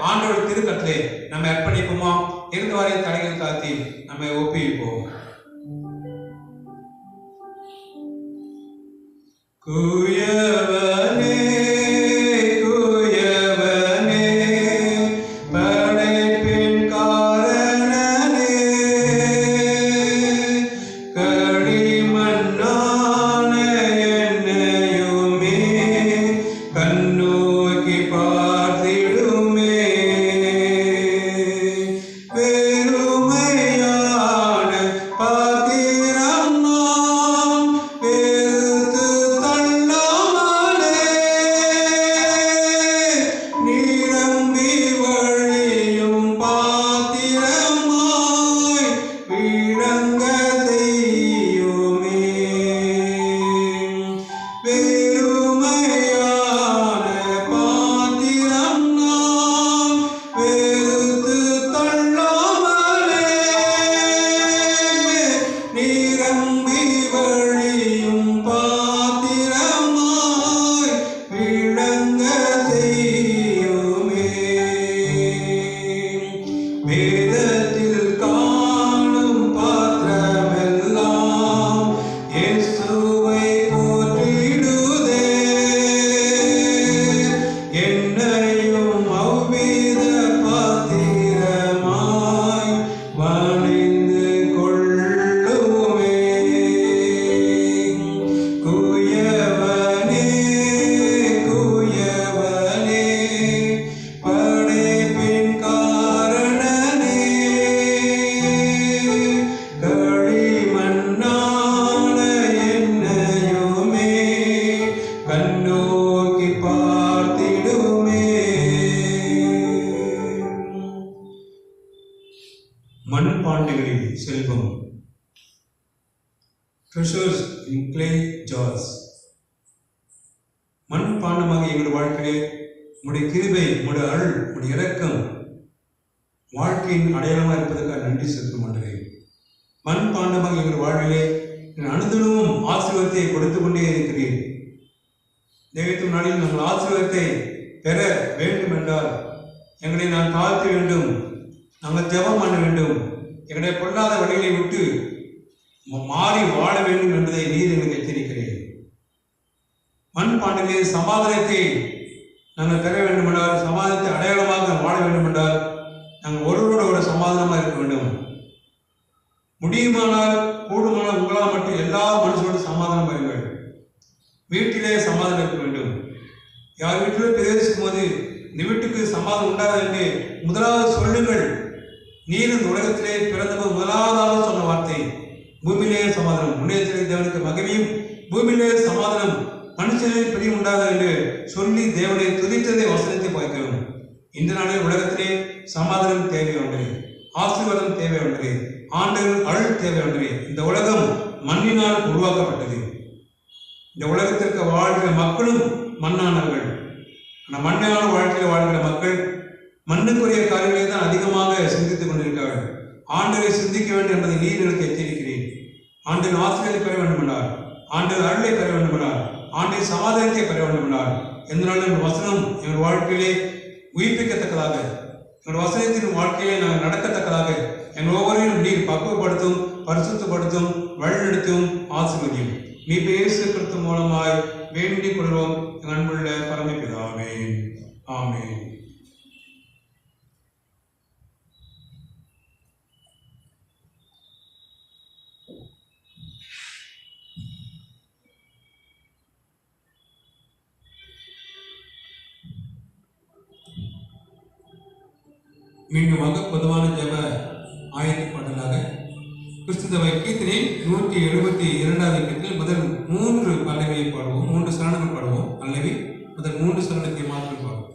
ஆண்டவர் திருக்கத்திலே நம்ம அர்ப்பணிப்போமா? இருந்த வரை தடைகள் தாத்தி நம்ம ஒப்புவிப்போம். குயவனே குயவனே படைப்பின் காரணனே களிமண்ணான என்னையுமே கண்ணோக்கி பார்த்திடுமே வெறுமையான பாத்திரம் நான் வெறுத்து நிரம்பி வழியும் பாத்திரமாய் விளங்க செய்யுமே வெறுமையான பாத்திரம் நான் வெறுத்து தள்ளாமலே நிரம்பி வழியும் பாத்திரமாய் விளங்க வேதத்தில் காணும் பாத்திரமெல்லாம் இயேசுவை போற்றிடுதே என்னையும் அவ்வித பாத்திரமாய் வணிந்து கொள்ளுமே குயவனே குயவனே படைப்பின் காரணனே களிமண்ணான என்னையுமே கண்ணோக்கி பார்த்திடுமே. மண்பாண்டங்களில் செல்வம். Treasures in clay jars. மண்பாண்டமாக எங்கள் வாழ்க்கையிலே உடைய கிருபை, உடைய அருள், உடைய இரக்கம் வாழ்க்கையின் அடையாளமாக இருப்பதற்காக நன்றி செலுத்த மாட்டேன். மண்பாண்டமாக எங்கள் வாழ்விலே அனுதினமும் ஆசீர்வாதத்தை கொடுத்து கொண்டே இருக்கிறேன். தெய்வத்தின் நாளில் நாங்கள் ஆசீர்வாதத்தை பெற வேண்டும் என்றால் எங்களை நான் தாழ்த்த வேண்டும், நாங்கள் ஜெபம் பண்ண வேண்டும், எங்களுடைய பொல்லாத வழிகளை விட்டு மாறி வாழ வேண்டும் என்பதை நீர் எனக்கு எச்சரிக்கிறேன். மண்பாண்டங்களிலே சமாதானத்தை நாங்கள் பெற வேண்டும் என்றால், சமாதானத்தை அடையாளமாக வாழ வேண்டும் என்றால் நாங்கள் ஒருவரோட ஒரு சமாதானமாக இருக்க வேண்டும். முடியுமானால் கூடுமானால் உங்களால் மட்டும் எல்லா மனுஷனோடு சமாதானம் பெறுங்கள். வீட்டிலே சமாதானம் இருக்க வேண்டும். யார் வீட்டிலும் பிரவேசிக்கும் போது இந்த வீட்டுக்கு சமாதானம் உண்டாகாது என்று முதலாவது சொல்லுங்கள். நீர் இந்த உலகத்திலே பிறந்தபோது முதலாவதாக சொன்ன வார்த்தை பூமியிலே சமாதானம், முன்னேற்றத்திலே தேவனுக்கு மகிமையும் பூமியிலே சமாதானம் மனுஷனே பிரிவு உண்டாகாது என்று சொல்லி தேவனை துதித்ததை வசனத்தை பார்க்கிறோம். இந்த நாளில் உலகத்திலே சமாதானம் தேவை ஒன்றே, ஆசீர்வாதம் தேவை ஒன்றே, ஆண்டவரின் அருள் தேவை ஒன்றே. இந்த உலகம் மண்ணினால் உருவாக்கப்பட்டது. இந்த உலகத்திற்கு வாழ்கிற மக்களும் மண்ணானவர்கள். ஆனால் மண்ணான வாழ்க்கையில் வாழ்கிற மக்கள் மண்ணுக்குரிய காரியங்களை தான் அதிகமாக சிந்தித்துக் கொண்டிருக்கிறார்கள். ஆண்டவரை சிந்திக்க வேண்டும் என்பதை நீர் எனக்கு எச்சரிக்கிறேன். ஆண்டவரின் ஆசீர்வாதத்தை பெற வேண்டும் என்றார், ஆண்டவர் அருளை பெற வேண்டும் என்றார், ஆண்டவரின் சமாதானத்தை பெற வேண்டும் என்றார். எந்த நாளும் வசனம் எங்கள் வாழ்க்கையிலே உயிர்ப்பிக்கத்தக்கதாக, எங்கள் வசனத்தின் வாழ்க்கையிலே நாங்கள் நடக்கத்தக்கதாக எங்கள் ஒவ்வொருவரையும் நீர் பக்குவப்படுத்தும், பரிசுத்தப்படுத்தும், வழிநடத்தும், ஆசீர்வதியும். நீ இயேசு கிறிஸ்து மூலமாய் வேண்டிக் கொள்வோம் எங்கள் அன்புள்ள பரமபிதாவே. ஆமென். மீண்டுமாக பொதுவான ஜெப ஆயத்த பாடலாக கிறிஸ்துவ கீர்த்தனை 172வது கீர்த்தனையில் முதல் 3 பல்லவியை பாடுவோம், 3 சரணங்கள் பாடுவோம். பல்லவி முதல் 3 சரணத்தை மாத்திரம் பாடுவோம்.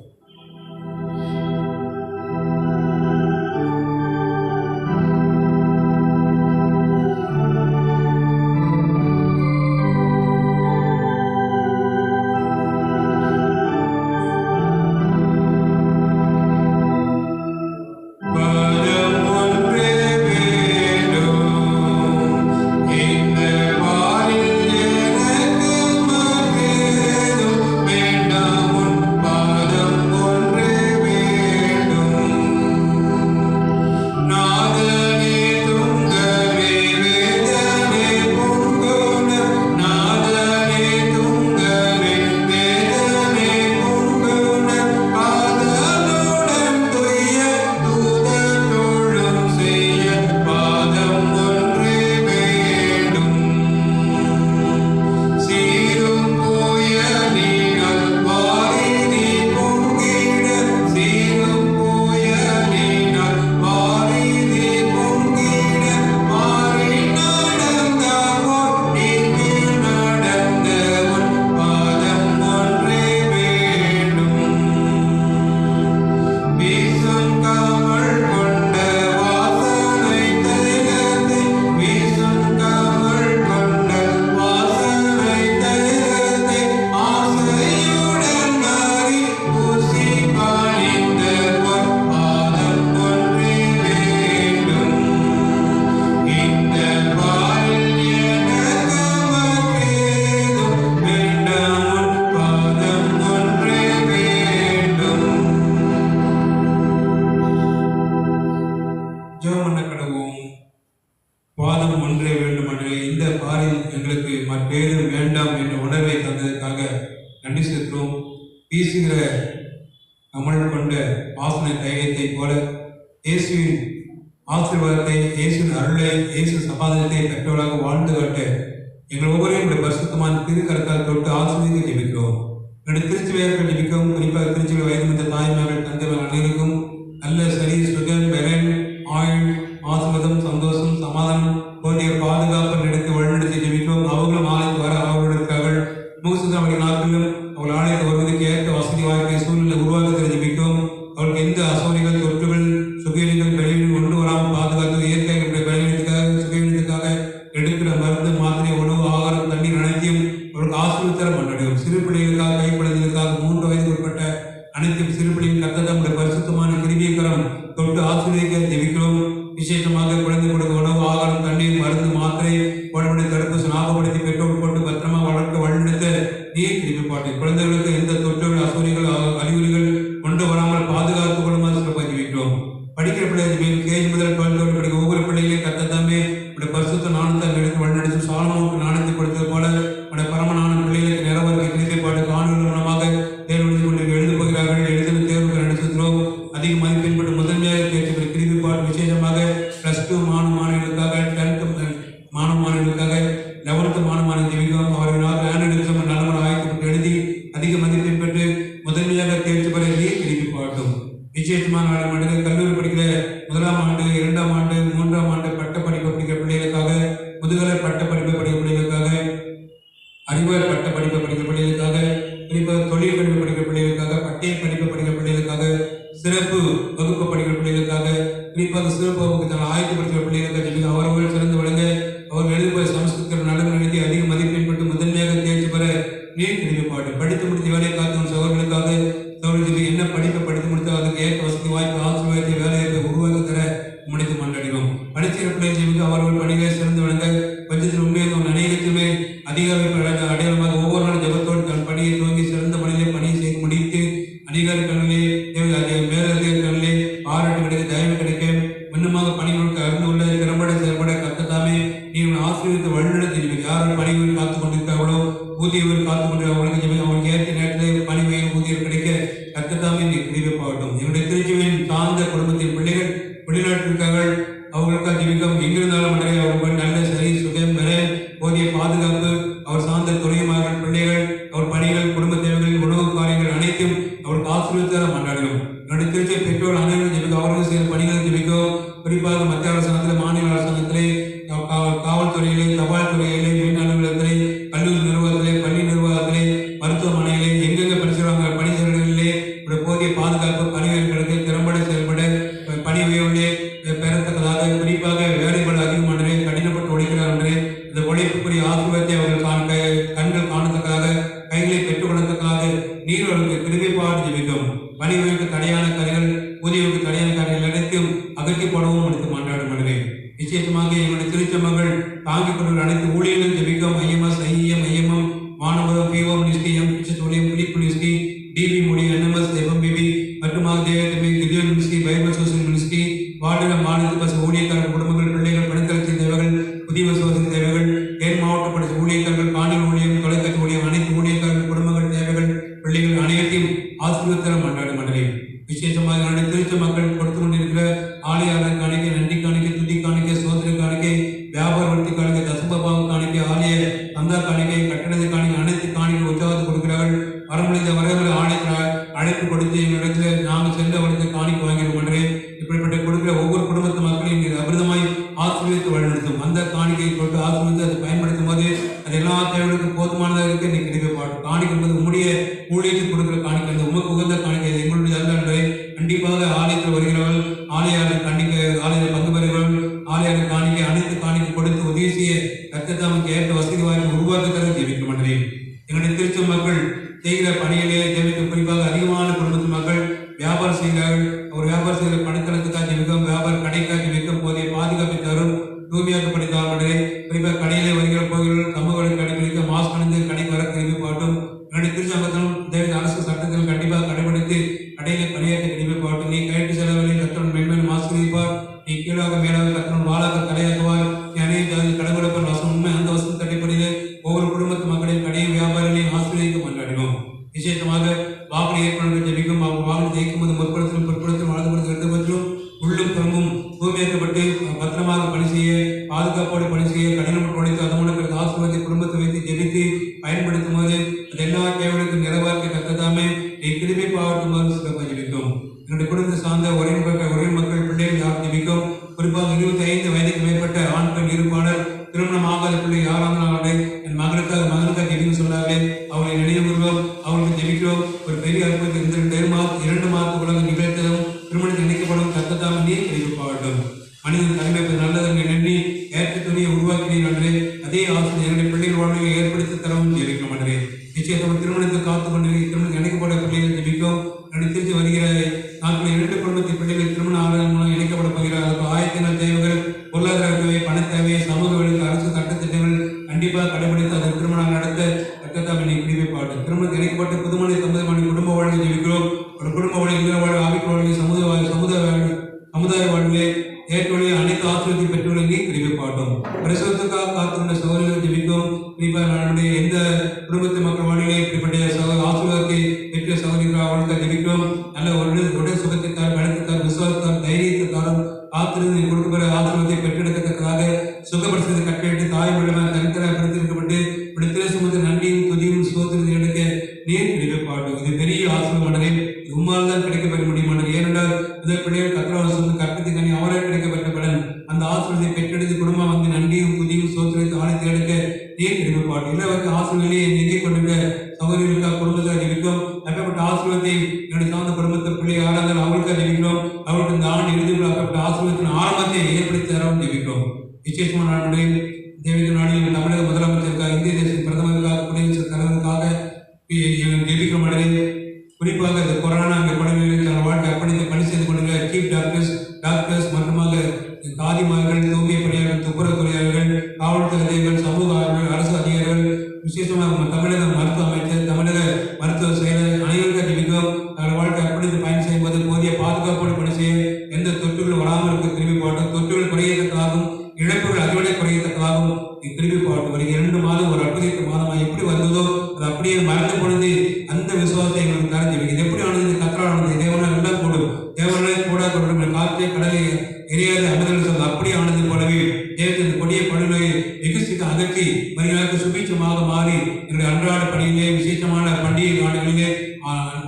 பாரில் எங்களுக்கு மற்றேதும் வேண்டாம் என்ற உணர்வை தந்ததற்காக நன்றி செலுத்துகிறோம். வீசுகிற அமல் கொண்ட வாசனை தைரியத்தை போல இயேசுவின் ஆசீர்வாதத்தை, இயேசுவின் அருளை, இயேசு சமாதானத்தை பெற்றவர்களாக வாழ்ந்து காட்ட எங்கள் ஒவ்வொருவரும் பரிசுத்தமான திருக்கரத்தால் தொட்டு ஆசீர்வதிக்க ஜெபிக்கிறோம். என்னுடைய திருச்சிவையர்கள் ஜெபிக்கவும், குறிப்பாக திருச்சிவை வயது வந்த தாய்மார்கள், தந்தைகள் அனைவருக்கும் நல்ல சரி, சுகம், பலன், ஆயுள், ஆசீர்வாதம், சந்தோஷம், சமாதானம், போதிய பாதுகாப்பு எடுத்து வழிநடத்தி ஜெபிக்கிறோம். அவர்களும் ஆலயத்து வர அவர்களோடு இருக்கார்கள். முகசுத்தம் அவர்கள் நாட்களிலும் அவர்கள் ஆலயத்தை வருவதற்கு ஏற்ற வசதி வாய்ப்பை சூழ்நிலை உருவாக்கத்தில் ஜெபிக்கிறோம். அவர்களுக்கு எந்த அசௌகரியங்கள், தொற்றுகள், சுகவீனங்கள், வெளியில் கொண்டு வராமல் பாதுகாத்து இயற்கை பலவீனத்துக்காக, சுகவீனத்துக்காக எடுக்கிற மருந்து, மாத்திரை, உணவு, ஆகாரம், தண்ணீர் அனைத்தையும் அவர்களுக்கு ஆசீர்வதித்தர மன்றாடுகிறோம். சிறு பிள்ளைகளுக்காக, கைப்படைகளுக்காக, 3 வயதுக்கு உட்பட்ட அனைத்து சிறு பிள்ளைகள் கர்த்தர் தம்முடைய பரிசுத்தமான கிருபைக்கரம் தொட்டு ஆசீர்வதிக்க ஜெபிக்கிறோம். விசேஷமாக குழந்தை கொடுக்க உணவு, ஆகாரம், தண்ணீர், மருந்து, மாத்திரை, குழந்தை தடுப்பு ஞாபகப்படுத்தி பெற்றோர் கொண்டு பத்திரமா வளர்க்க வழிநடத்த நீர் கிருபை பாட்டு. குழந்தைகளுக்கு எந்த தொற்றுகள், அசௌகரியங்கள், அறிகுறிகள் கொண்டு வராமல் பாதுகாத்துக் கொள்ளுமாறு சிறப்பாக ஜெபிக்கிறோம். படிக்கிற பிள்ளைகள் கேஜி முதல் 12 படிக்கிற ஒவ்வொரு பிள்ளைகளையும் கர்த்தர் தாமே உடைய பரிசுத்த நாணத்தால் எடுத்து வழிநடத்தி சாலமோனுக்கு நாணத்தை கொடுத்தது போல உடைய பரமனான பிள்ளைகளுக்கு நிறவர்க்க கிருபை பாட்டு காணொலி மூலமாக தேர்வு எழுதி கொண்டு எழுதப் போகிறார்கள். எழுதின தேர்வுகள் நடத்துகிறோம். அதிக மதிப்பெண் பெற்று முதன்மையாக தேர்ச்சி பெற்ற கிருபை பாட்டு விசேஷமாக +2 மாணவர்களுக்காக, 10th மாணவர்களுக்காக, 11th மாணவர்கள் ஜெபிக்கிறோம். அவர்களால் ஆனுவல் எக்ஸாம் நல்ல ஆயத்தப்பட்டு எழுதி அதிக மதிப்பெண் பெற்று முதன்மையாக தேர்ச்சி பெற நீர் கிருபை பாட்டும். விசேஷமான ஆளுநர்கள் கல்லூரி படிக்கிற 1ஆம் ஆண்டு, 2ஆம் ஆண்டு, 3ஆம் ஆண்டு பட்ட படிப்பு படிக்கிற பிள்ளைகளுக்காக, முதுகலை பட்ட படிப்பு படிக்கிற பிள்ளைகளுக்காக, அறிவியல் பட்ட படிப்பு படிக்கிற பிள்ளைகளுக்காக, குறிப்பாக தொழில் படிப்பு படிக்கிற பிள்ளைகளுக்காக, பட்டய படிப்பு படிக்கிற பிள்ளைகளுக்காக, சிறப்பு வகுப்பு படிக்கிற பிள்ளைகளுக்காக, குறிப்பாக சிறப்பு வகுப்பு ஆயத்தப்படுத்துகிற பிள்ளைகளுக்காக அவர்கள் சிறந்து விளங்க அவர்கள் எழுதிய சமஸ்கிருத நலன் எழுதி அதிக மதிப்பெண் பெற்று முதன்மையாக தேர்ச்சி பெற நீர் கிருபை பாட்டு. படித்து முடித்து வேலை காக்கும் சகோதரர்களுக்காக, சகோதரர்களுக்கு என்ன படிப்பை படித்து முடித்தால் அதுக்கு ஏற்ற வசதி வாய்ப்பு, ஆசீர்வாதத்தை, வேலையை உருவாக்கி தர முடித்து மன்றாடுகிறோம். படிக்கிற பிள்ளைகளுக்கு அவர்கள் பணிகளை சிறந்து விளங்க பட்சத்தில் உண்மையாக அநேகத்துமே அதிகாரி அடையாளமாக ஒவ்வொரு நாள் ஜபத்தோடு தன் பணியை துவங்கி சிறந்த மனிதனை பணியை செய்து முடித்து அதிகாரி கண்ணிலே, மேலதிகாரி கண்ணிலே பாராட்டு கிடைக்க, தயவு கிடைக்க, இன்னுமாக பணிகளுக்கு அறிந்து உள்ள திறம்பட செயல்பட கர்த்ததாமே நீங்கள் ஆசீர்வதித்து வழிநடத்தி யாரும் பணிகள் காத்துக் கொண்டிருக்காங்களோ, ஊதியர்கள் காத்துக் கொண்டு அவங்களுக்கு ஏற்ற நேரத்தில் பணிவையும் ஊதியம் கிடைக்க கர்த்ததாமே நீ கிருபை பாட்டும். என்னுடைய திருச்சியின் சார்ந்த குடும்பத்தின் பிள்ளைகள் வெளிநாட்டிற்கார்கள் அவர்களுக்காக ஜெபிக்கும். எங்கிருந்தாலும் அடைய அவர்கள் நல்ல சரி, சுகம், பெற போதிய பாதுகாப்பு, அவர் சார்ந்த துணையமார்கள் பிள்ளைகள், அவர் பணிகள், குடும்ப தேவைகள், உணவு காரியங்கள் அனைத்தும் அவருக்கு ஆசீர்வதித்தார மன்றாடுகிறோம். என்னுடைய திருச்சி பெற்றோர் அனைவரும் ஜெபிக்கும். அவர்கள் செய்த பணிகள் ஜெபிக்கும். குறிப்பாக மத்திய அரசாங்கத்திலே, மாநில அரசாங்கத்திலே, காவல்துறையிலே, தபால் துறையிலே, மின் அலுவலகத்திலே, கல்லூரி நிர்வாகத்திலே, பள்ளி நிர்வாகத்திலே, மருத்துவமனையிலே, எங்கெங்க படிச்சிருவாங்க பணிச்செயல்களிலே போதிய பாதுகாப்பு, பணிகளுக்கு திறம்பட செயல்பட பணிவையோடு பெறத்தக்கதாக, குறிப்பாக வேலைகள் அதிகமானே கடினப்பட்டு உழைக்கிறார் என்று இந்த உழைப்புக்குரிய ஆசீர்வாதத்தை அவர்கள் கண்கள் காணத்தக்காக, கைகளை பெற்றுக்கொள்ளத்தக்காக நீர் அவர்களுக்கு கிருபை பாட்டு ஜெபிக்கும். பணிகளுக்கு தடையான காரியங்கள், ஊதியங்களுக்கு தடையான காரியங்கள் அனைத்தும் அகற்றி போடவும் எடுத்து மாண்டாடும் மனிதே. விசேஷமாக என்னுடைய திருச்சமங்கள் தாங்கிக் கொண்டுள்ள அனைத்து ஊழியர்களும் ஜெபிக்கும். ஐஎம்எஸ், ஐஎம், ஐஎம்எம், மாணவம், பிஓம், நிஸ்டிஎம், பிச்சத்தோலியம், பிலிப் மினிஸ்ட்ரி, டிபி மொழி, என்எம்எஸ், எஃப்எம்பிபி மற்றும் தேவத்தமை, Gideon ministry, Bible social ministry, ward மாநில பசு ஊழியக்காரர்கள் குடும்பங்கள், பிள்ளைகள், பணித்தளத்தின் தேவைகள், புதிய விசுவாசின் தேவைகள், தேன் மாவட்ட படித்த ஊழியக்காரர்கள், காணில் ஊழியம், தொலைக்காட்சி ஊழியம், அனைத்து ஊழியக்காரர்கள் குடும்பங்கள் தேவைகள், பிள்ளைகள் அனைத்தையும் ஆசீர்வதித்தர மன்றாடும் மண்டலே. விசேஷமாக என்னுடைய திருச்சி மக்கள் கொடுத்து கொண்டிருக்கிற ஆலயாளர் காணிக்கை, நன்றி காணிக்கை, துதி காணிக்கை, சோதனை காணிக்கை, வியாபார வர்த்தி காணிக்கை, தசமபாவம் காணிக்கை, ஆலய சந்தா காணிக்கை, கட்டணத்தை காணிக்கை, அனைத்து காணிகள் உற்சாகத்தை கொடுக்கிறார்கள். வரமுடிந்த வரவுகளை ஆணையத்தில் அழைப்பு கொடுத்து எங்களிடத்தில் நாங்கள் சென்று அவர்களுக்கு காணிக்கை வாங்கிடும் என்றே இப்படிப்பட்ட கொடுக்கிற ஒவ்வொரு குடும்பத்து மக்களையும் நீங்கள் அமிர்தமாய் ஆசீர்வதித்து வழிநடத்தும். அந்த காணிக்கையை கொண்டு ஆசீர்வதித்து அதை பயன்படுத்தும் போது அது எல்லா தேவைகளுக்கும் போதுமானதாக இருக்க நீ கிருபை பாட்டும். காணிக்கை என்பது உம்முடைய ஊழியத்தில் கொடுக்கிற காணிக்கை, அந்த உமக்கு உகந்த காணிக்கை எங்களுடைய அல்ல என்பதை கண்டிப்பாக ஆலயத்தில் வருகிறவர்கள், ஆலயாளர் காணிக்கை, ஆலயத்தில் பங்கு பெறுகிறவர்கள், ஆலயாளர் காணிக்கை, அனைத்து காணிக்கை கொடுத்து உதவி செய்ய கர்த்தருக்கு ஏற்ற வசதி வாய்ப்பு உருவாக்குகிறது ஜெபிக்க மாட்டேன். எங்களுடைய திருச்சி மக்கள் செய்கிற பணியிலே ஜெபிக்க, குறிப்பாக அதிகமான குடும்பத்து மக்கள் வியாபாரம் செய்கிறார்கள். அவர் வியாபாரம் செய்கிற பணித்தளத்துக்காக ஜெபிக்கும், வியாபார கடைக்காக ஜெபிக்கும். போதிய பாதுகாப்பை தரும், தூய்மையாக படித்தார்கள். குறிப்பாக கடையிலே வருகிற போகிறவர்கள் சமூக கடைபிடிக்க மாஸ்க் அணிந்து கடைக்கு வர கிருபை பாட்டும். என்னுடைய திருச்சங்கத்திலும் அரசு சட்டத்தில் கண்டிப்பாக கடைபிடித்து கடையிலே பணியாற்ற கிருபை பாட்டும். நீ கைட்டு செலவில் கத்தவன் மென்மேன் மாஸ்க் நீ கீழாக மேலாக கத்தவன் வாழாக தலையாக்குவார். நீ அநேக ஜாதி கடைபிடிப்பன் வசம் உண்மை அந்த வசம் தூய்மையாக்கப்பட்டு பத்திரமாக பணி செய்ய, பாதுகாப்போடு பணி செய்ய, கடினப்பட்டு உழைத்து அது மூலம் ஆசீர்வாதத்தை குடும்பத்தை வைத்து ஜெபித்து பயன்படுத்தும் போது அது எல்லா தேவைகளுக்கும் நிறைவாக்கி கத்ததாமே கிருபை பாவட்டுமாறு சிறப்பாக ஜெபிக்கும். என்னுடைய குடும்பத்தை சார்ந்த ஒரே மக்கள் பிள்ளைகள் யார் ஜெபிக்கும். குறிப்பாக 25 வயதுக்கு மேற்பட்ட ஆண் பெண் இருப்பாளர் திருமணம் ஆகாத பிள்ளை யாராவது நாளை என் மகனுக்காக ஜெபிக்க சொன்னாலே அவளை நினைவுகிறோம், அவளுக்கு ஜெபிக்கிறோம். ஒரு பெரிய அற்புதத்தை 2 மாதத்துக்கு உலக நிகழ்த்ததும் திருமணத்தில் இணைக்கப்படும் கத்ததாமே நீர் கிடைப்பாகட்டும். மனிதன் தலைமைப்பது நல்லதென்று எண்ணி ஏற்ற துணியை உருவாக்கினேன் அன்றே அதே ஆசிரியர் என்னுடைய பிள்ளைகள் வாழ்வை ஏற்படுத்தி தரவும் ஜெபிக்கும் அன்றே. நிச்சயத்தோடு திருமணத்தை காத்து கொண்டு திருமணத்தில் இணைக்கப்பட பிள்ளைகள் ஜெபிக்கும். திருச்சி வருகிற நாட்களில் 2 குடும்பத்தின் பிள்ளைகள் திருமண ஆளுநர் மூலம் இணைக்கப்பட போகிறார். அதற்கு ஆயத்தினால் தேவைகள், பொருளாதார தேவை, பண தேவை, சமூக வழிக்கு அரசு சட்டத்திட்டங்கள் கண்டிப்பாக கடைபிடித்து அதற்கு திருமணம் நடத்த கத்தத்தாமை குடிமைப்பாடு. திருமணத்தில் இணைக்கப்பட்ட புதுமனை சமுதாய குடும்ப வாழ்வை ஜெபிக்கிறோம். ஒரு குடும்ப வாழ்வு, இல்லற வாழ்வு, ஆவிக்கு வாழ்வு, சமுதாய வாழ்விலே ஏற்றொழி அனைத்து ஆசிரியத்தை பெற்றுள்ள நீ குடிமைப்பாட்டும். பிரசவத்துக்காக காத்துள்ள சகோதரிகள் ஜெபிக்கும். நம்முடைய எந்த குடும்பத்தை மக்கள் வாழ்விலே இப்படிப்பட்ட ஆசீர்வாதத்தை பெற்ற சகோதரிகள் அவளுக்கு ஜெபிக்கிறோம். நல்ல உடல் சுகத்திற்கார், பலத்திற்கார், விசுவாசத்தார், தைரியத்திற்காரும் காத்திருந்து கொடுக்கப்பட ஆசீர்வாதத்தை பெற்றெடுக்கத்தக்கதாக சுகப்படுத்துவதை கட்டளையிட்டு தாய் மண்டலமாக தனித்தராக படுத்திருக்கப்பட்டு இப்படி சுமத்து நன்றியும் துதியும் சுகத்திற்கு எடுக்க நீர் குடிமைப்பாட்டும். இது பெரிய ஆசீர்வாதமே உம்மால் தான் கிடைக்கப்பெற முடியும். ஏனென்றால் முதல் பிள்ளைகள் கத்திராவாசம் வந்து கற்பத்தை கண்ணி அவரால் கிடைக்கப்பட்ட பலன் அந்த ஆசீர்வாதத்தை பெற்றெடுத்து குடும்பம் வந்து நன்றியும் புதியும் சோத்திரத்தை ஆணைத்து எடுக்க நீர் கிடைப்பாடு. இளவருக்கு ஆசீர்வாதங்களை எங்கே கொண்டிருக்க சகோதரிகளுக்காக குடும்பத்தை ஜெபிக்கிறோம். அப்பேற்பட்ட ஆசீர்வாதத்தை என்னுடைய சார்ந்த குடும்பத்தை பிள்ளை யாராவது அவர்களுக்காக ஜெபிக்கிறோம். அவர்களுக்கு இந்த ஆண்டு இறுதியில் அப்பேற்பட்ட ஆசீர்வாதத்தின் ஆரம்பத்தை ஏற்படுத்தி தரவும் ஜெபிக்கிறோம். விசேஷமான நாடுகளில் தேவிக நாடுகளில் தமிழக முதலமைச்சருக்காக, இந்திய தேச பிரதமருக்காக, குடியரசுத் தலைவருக்காக ஜெபிக்கும் அடையே குறிப்பாக இந்த கொரோனா படங்களில் தன் வாழ்க்கை அர்ப்பணித்து பணி செய்து கொண்டிருக்கிற சீஃப் டாக்டர்ஸ் மற்றுமாக தாதிமார்கள், தூய்மை பணியாளர்கள், துப்புரவு தொழிலாளர்கள், காவல்துறை அதிகாரிகள், சமூக ஆர்வலர்கள், அரசு அதிகாரிகள், விசேஷமாக தமிழக மருத்துவ அமைச்சர், தமிழக மருத்துவ செயலர் அனைவருக்கும் ஜெபிக்கிறோம். தங்கள் வாழ்க்கை அர்ப்பணித்து பயன் செய்யும் போது போதிய பாதுகாப்போடு பணி செய்ய, எந்த தொற்றுகள் வராமல் இருக்க திரும்பி பாட்டும், தொற்றுகள் குறையத்தக்கதாகவும் இழப்புகள் அதிவிட குறையத்தக்கதாகவும் திரும்பி பாட்டு வருகிற 2 மாதம் ஒரு அற்புதத்த மாதமாக எப்படி வந்ததோ அது அப்படியே மறந்து பொழுது அந்த விசுவாசத்தை எங்களுக்கு தர ஜெபிக்கிறது. எப்படி ஆனது? கத்தரால் ஆனது. தேவனால் எல்லாம் கூடும், தேவனாலே கூட கொண்டு காற்றை கடலை எரியாத அமிர்தம் சொல்ல அப்படி ஆனது போலவே தேவத்தின் கொடிய படுநோயை வெகுசித்து அகற்றி வருகிறாருக்கு சுபீட்சமாக மாறி என்னுடைய அன்றாட பணியிலே விசேஷமான பண்டிகை நாடுகளிலே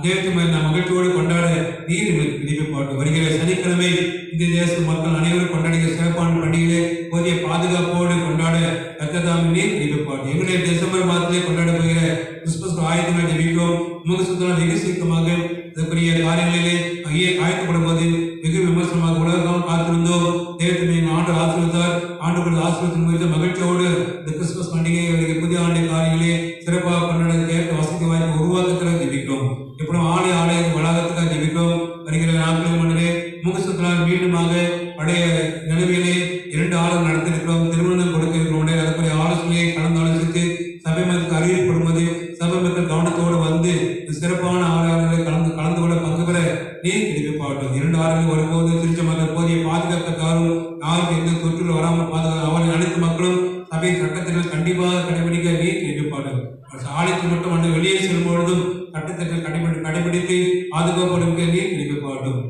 தேவத்தை மகிழ்ச்சியோடு கொண்டாட நீர் எங்களுக்கு விதிப்பாட்டு. வருகிற சனிக்கிழமை இந்திய தேச மக்கள் அனைவரும் கொண்டாடுகிற சிறப்பான பண்டிகையிலே போதிய பாதுகாப்போடு கொண்டாட கத்ததாமே நீர் விதிப்பாட்டு. எங்களுடைய டிசம்பர் மாதத்திலே கொண்டாட போகிற கிறிஸ்துமஸ் ஆயத்தங்கள் ஜெபிக்கிறோம். முகசுத்தனால் வெகு சீக்கிரமாக அதற்குரிய காரியங்களிலே ஆயத்தப்படும் போது வெகு விமர்சனமாக உலகம் காத்திருந்தோம். தேவத்தை ஆண்டு ஆசீர்வதித்தார். ஆண்டுகள் ஆசீர்வதின் குறித்த மகிழ்ச்சியோடு இந்த கிறிஸ்துமஸ் பண்டிகை புதிய ஆண்டு காரியங்களே சிறப்பாக கொண்டாட கேட்க வசதி வாய்ப்பு உருவாக்கத்தில் ஜெபிக்கிறோம். எப்படும் ஆலய வளாகத்துக்காக ஜெபிக்கிறோம். வருகிற நாட்களில் மன்னரே முகசுத்தனால் மீண்டுமாக பழைய நிலைமையிலே 2 ஆளுநர் நடத்திருக்கிறோம். திருமணம் கொடுக்க இருக்கிறோம். அதற்குரிய ஆலோசனையை கலந்து ஆலோசித்து சபை மக்களுக்கு அறிவிக்கப்படும்போது சபை மக்கள் கவனத்தோடு வந்து சிறப்பான ஆலயங்களை கலந்து கொள்ள பங்கு பெற நீர் கிடைப்பாட்டும். 2 ஆறுகள் வரும்போது திருச்சி மக்கள் போதிய பாதுகாப்புக்காரும் யாருக்கு எந்த தொற்றுகள் வராமல் பாதுகாப்பு அவர்கள் அனைத்து மக்களும் சபை சட்டத்திற்கு கண்டிப்பாக கடைபிடிக்க நீர் கிடைப்பாட்டும். ஆலயத்தில் மட்டும் அன்று வெளியே செல்லும் பொழுதும் சட்டத்திற்கு கடைபிடித்து பாதுகாப்பு நீர் கிடைப்பாட்டும்.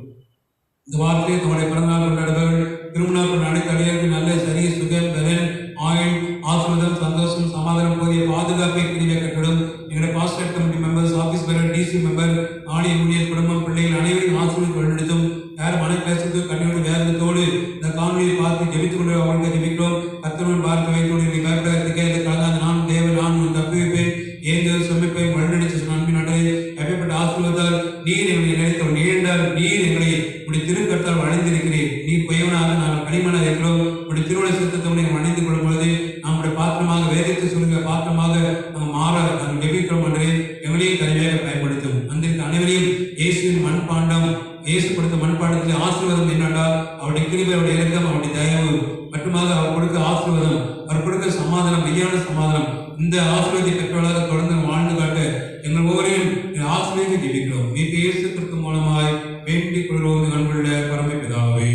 இந்த வார்த்தையை தம்முடைய பிறந்தநாள் கொண்டாடுபவர்கள், திருமணம் கொண்ட அனைத்து அடியாருக்கு நல்ல சரிய சுகம், பலன், ஆயுள், ஆசீர்வாதம், சந்தோஷம், சமாதானம் போதிய பாதுகாப்பை கிருபை கட்டடும். எங்களுடைய பாஸ்டர் கமிட்டி மெம்பர்ஸ், ஆபீஸ் பேரர், டிசி மெம்பர், ஆலய ஊழியர், குடும்பம், பிள்ளைகள் அனைவரையும் ஆசீர்வாதம் வழிநடத்தும். யார் மன பேசுறது கண்ணோடு வேதத்தோடு இந்த காணொலியை பார்த்து ஜெபித்துக் கொண்டு அவர்களுக்கு ஜெபிக்கிறோம். கர்த்தருடன் பார்த்து வைத்து பயப்படாத கலந்தாத நான் தேவன் நான் தப்பி வைப்பேன் ஏந்து சமைப்பேன் வழிநடத்தி அன்பின் நடை எப்பேற்பட்ட ஆசீர்வாதத்தால் நீர் எங்களை நினைத்தோம். நீண்டால் நீர் எங்களை உடைய திருக்கட்டால் அடைந்திருக்கிறேன். நீ பொய்யவனாக நாங்கள் கனிமனாக இருக்கிறோம். உடைய திருவிழா சித்தத்தோடு நீங்கள் அணைந்து கொள்ளும் பொழுது நம்முடைய பாத்திரமாக வேதத்தை சொல்லுங்க பாத்திரமாக நம்ம மாற நாங்கள் ஜெபிக்கிறோம் என்று எங்களையும் கருவியாக பயன்படுத்தும். அந்த அனைவரையும் இயேசுவின் மண்பாண்டம், இயேசு கொடுத்த மண்பாண்டத்தில் ஆசீர்வாதம் என்னென்றால் அவருடைய கிருபை, அவருடைய இரக்கம், அவருடைய தயவு மட்டுமாக அவர் கொடுக்க ஆசீர்வாதம், அவர் கொடுக்க சமாதானம், மெய்யான சமாதானம். இந்த ஆசீர்வாதத்தை பெற்றவர்களாக தொடர்ந்து வாழ்ந்து காட்ட எங்கள் ஒவ்வொருவரையும் ஆசீர்வாதத்தை ஜெபிக்கிறோம். இயேசு கிறிஸ்து மூலமாய் வேண்டிக் கொள்வோம் அன்புள்ள பரம பிதாவே,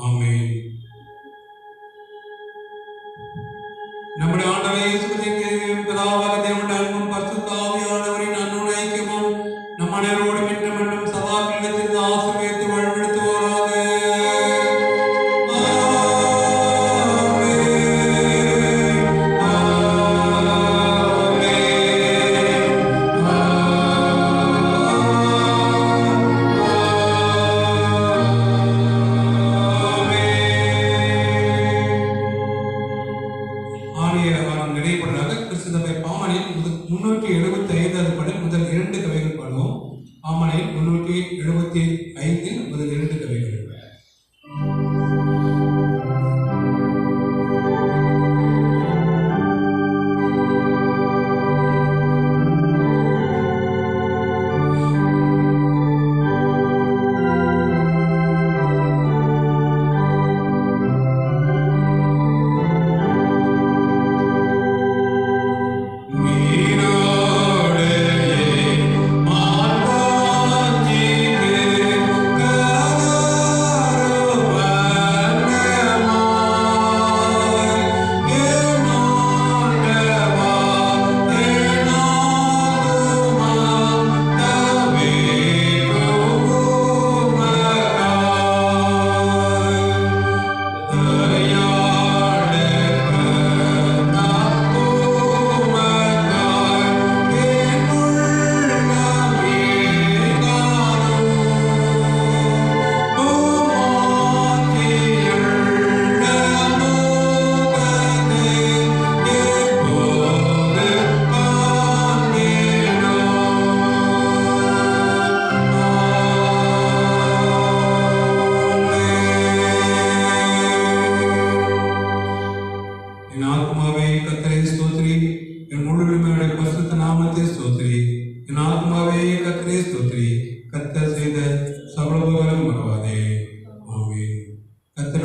ஆமென். நம்முடைய ஆண்டவரே இயேசு கிறிஸ்துவின் பிதாவாக தேவனுடைய அன்பும் பரிசுத்த ஆவியானவரின் அன்பும் ஐக்கியமும் நம் அனைவரோடும் இன்றும் சதா காலத்திற்கு ஆசீர்வதித்து வழிநடத்துவாராக.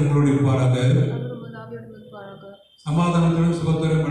உங்களோடு இருப்பாராக. அவர் உமது ஆவியோடு இருப்பாராக. சமாதானத்துடன் சுகத்துடன்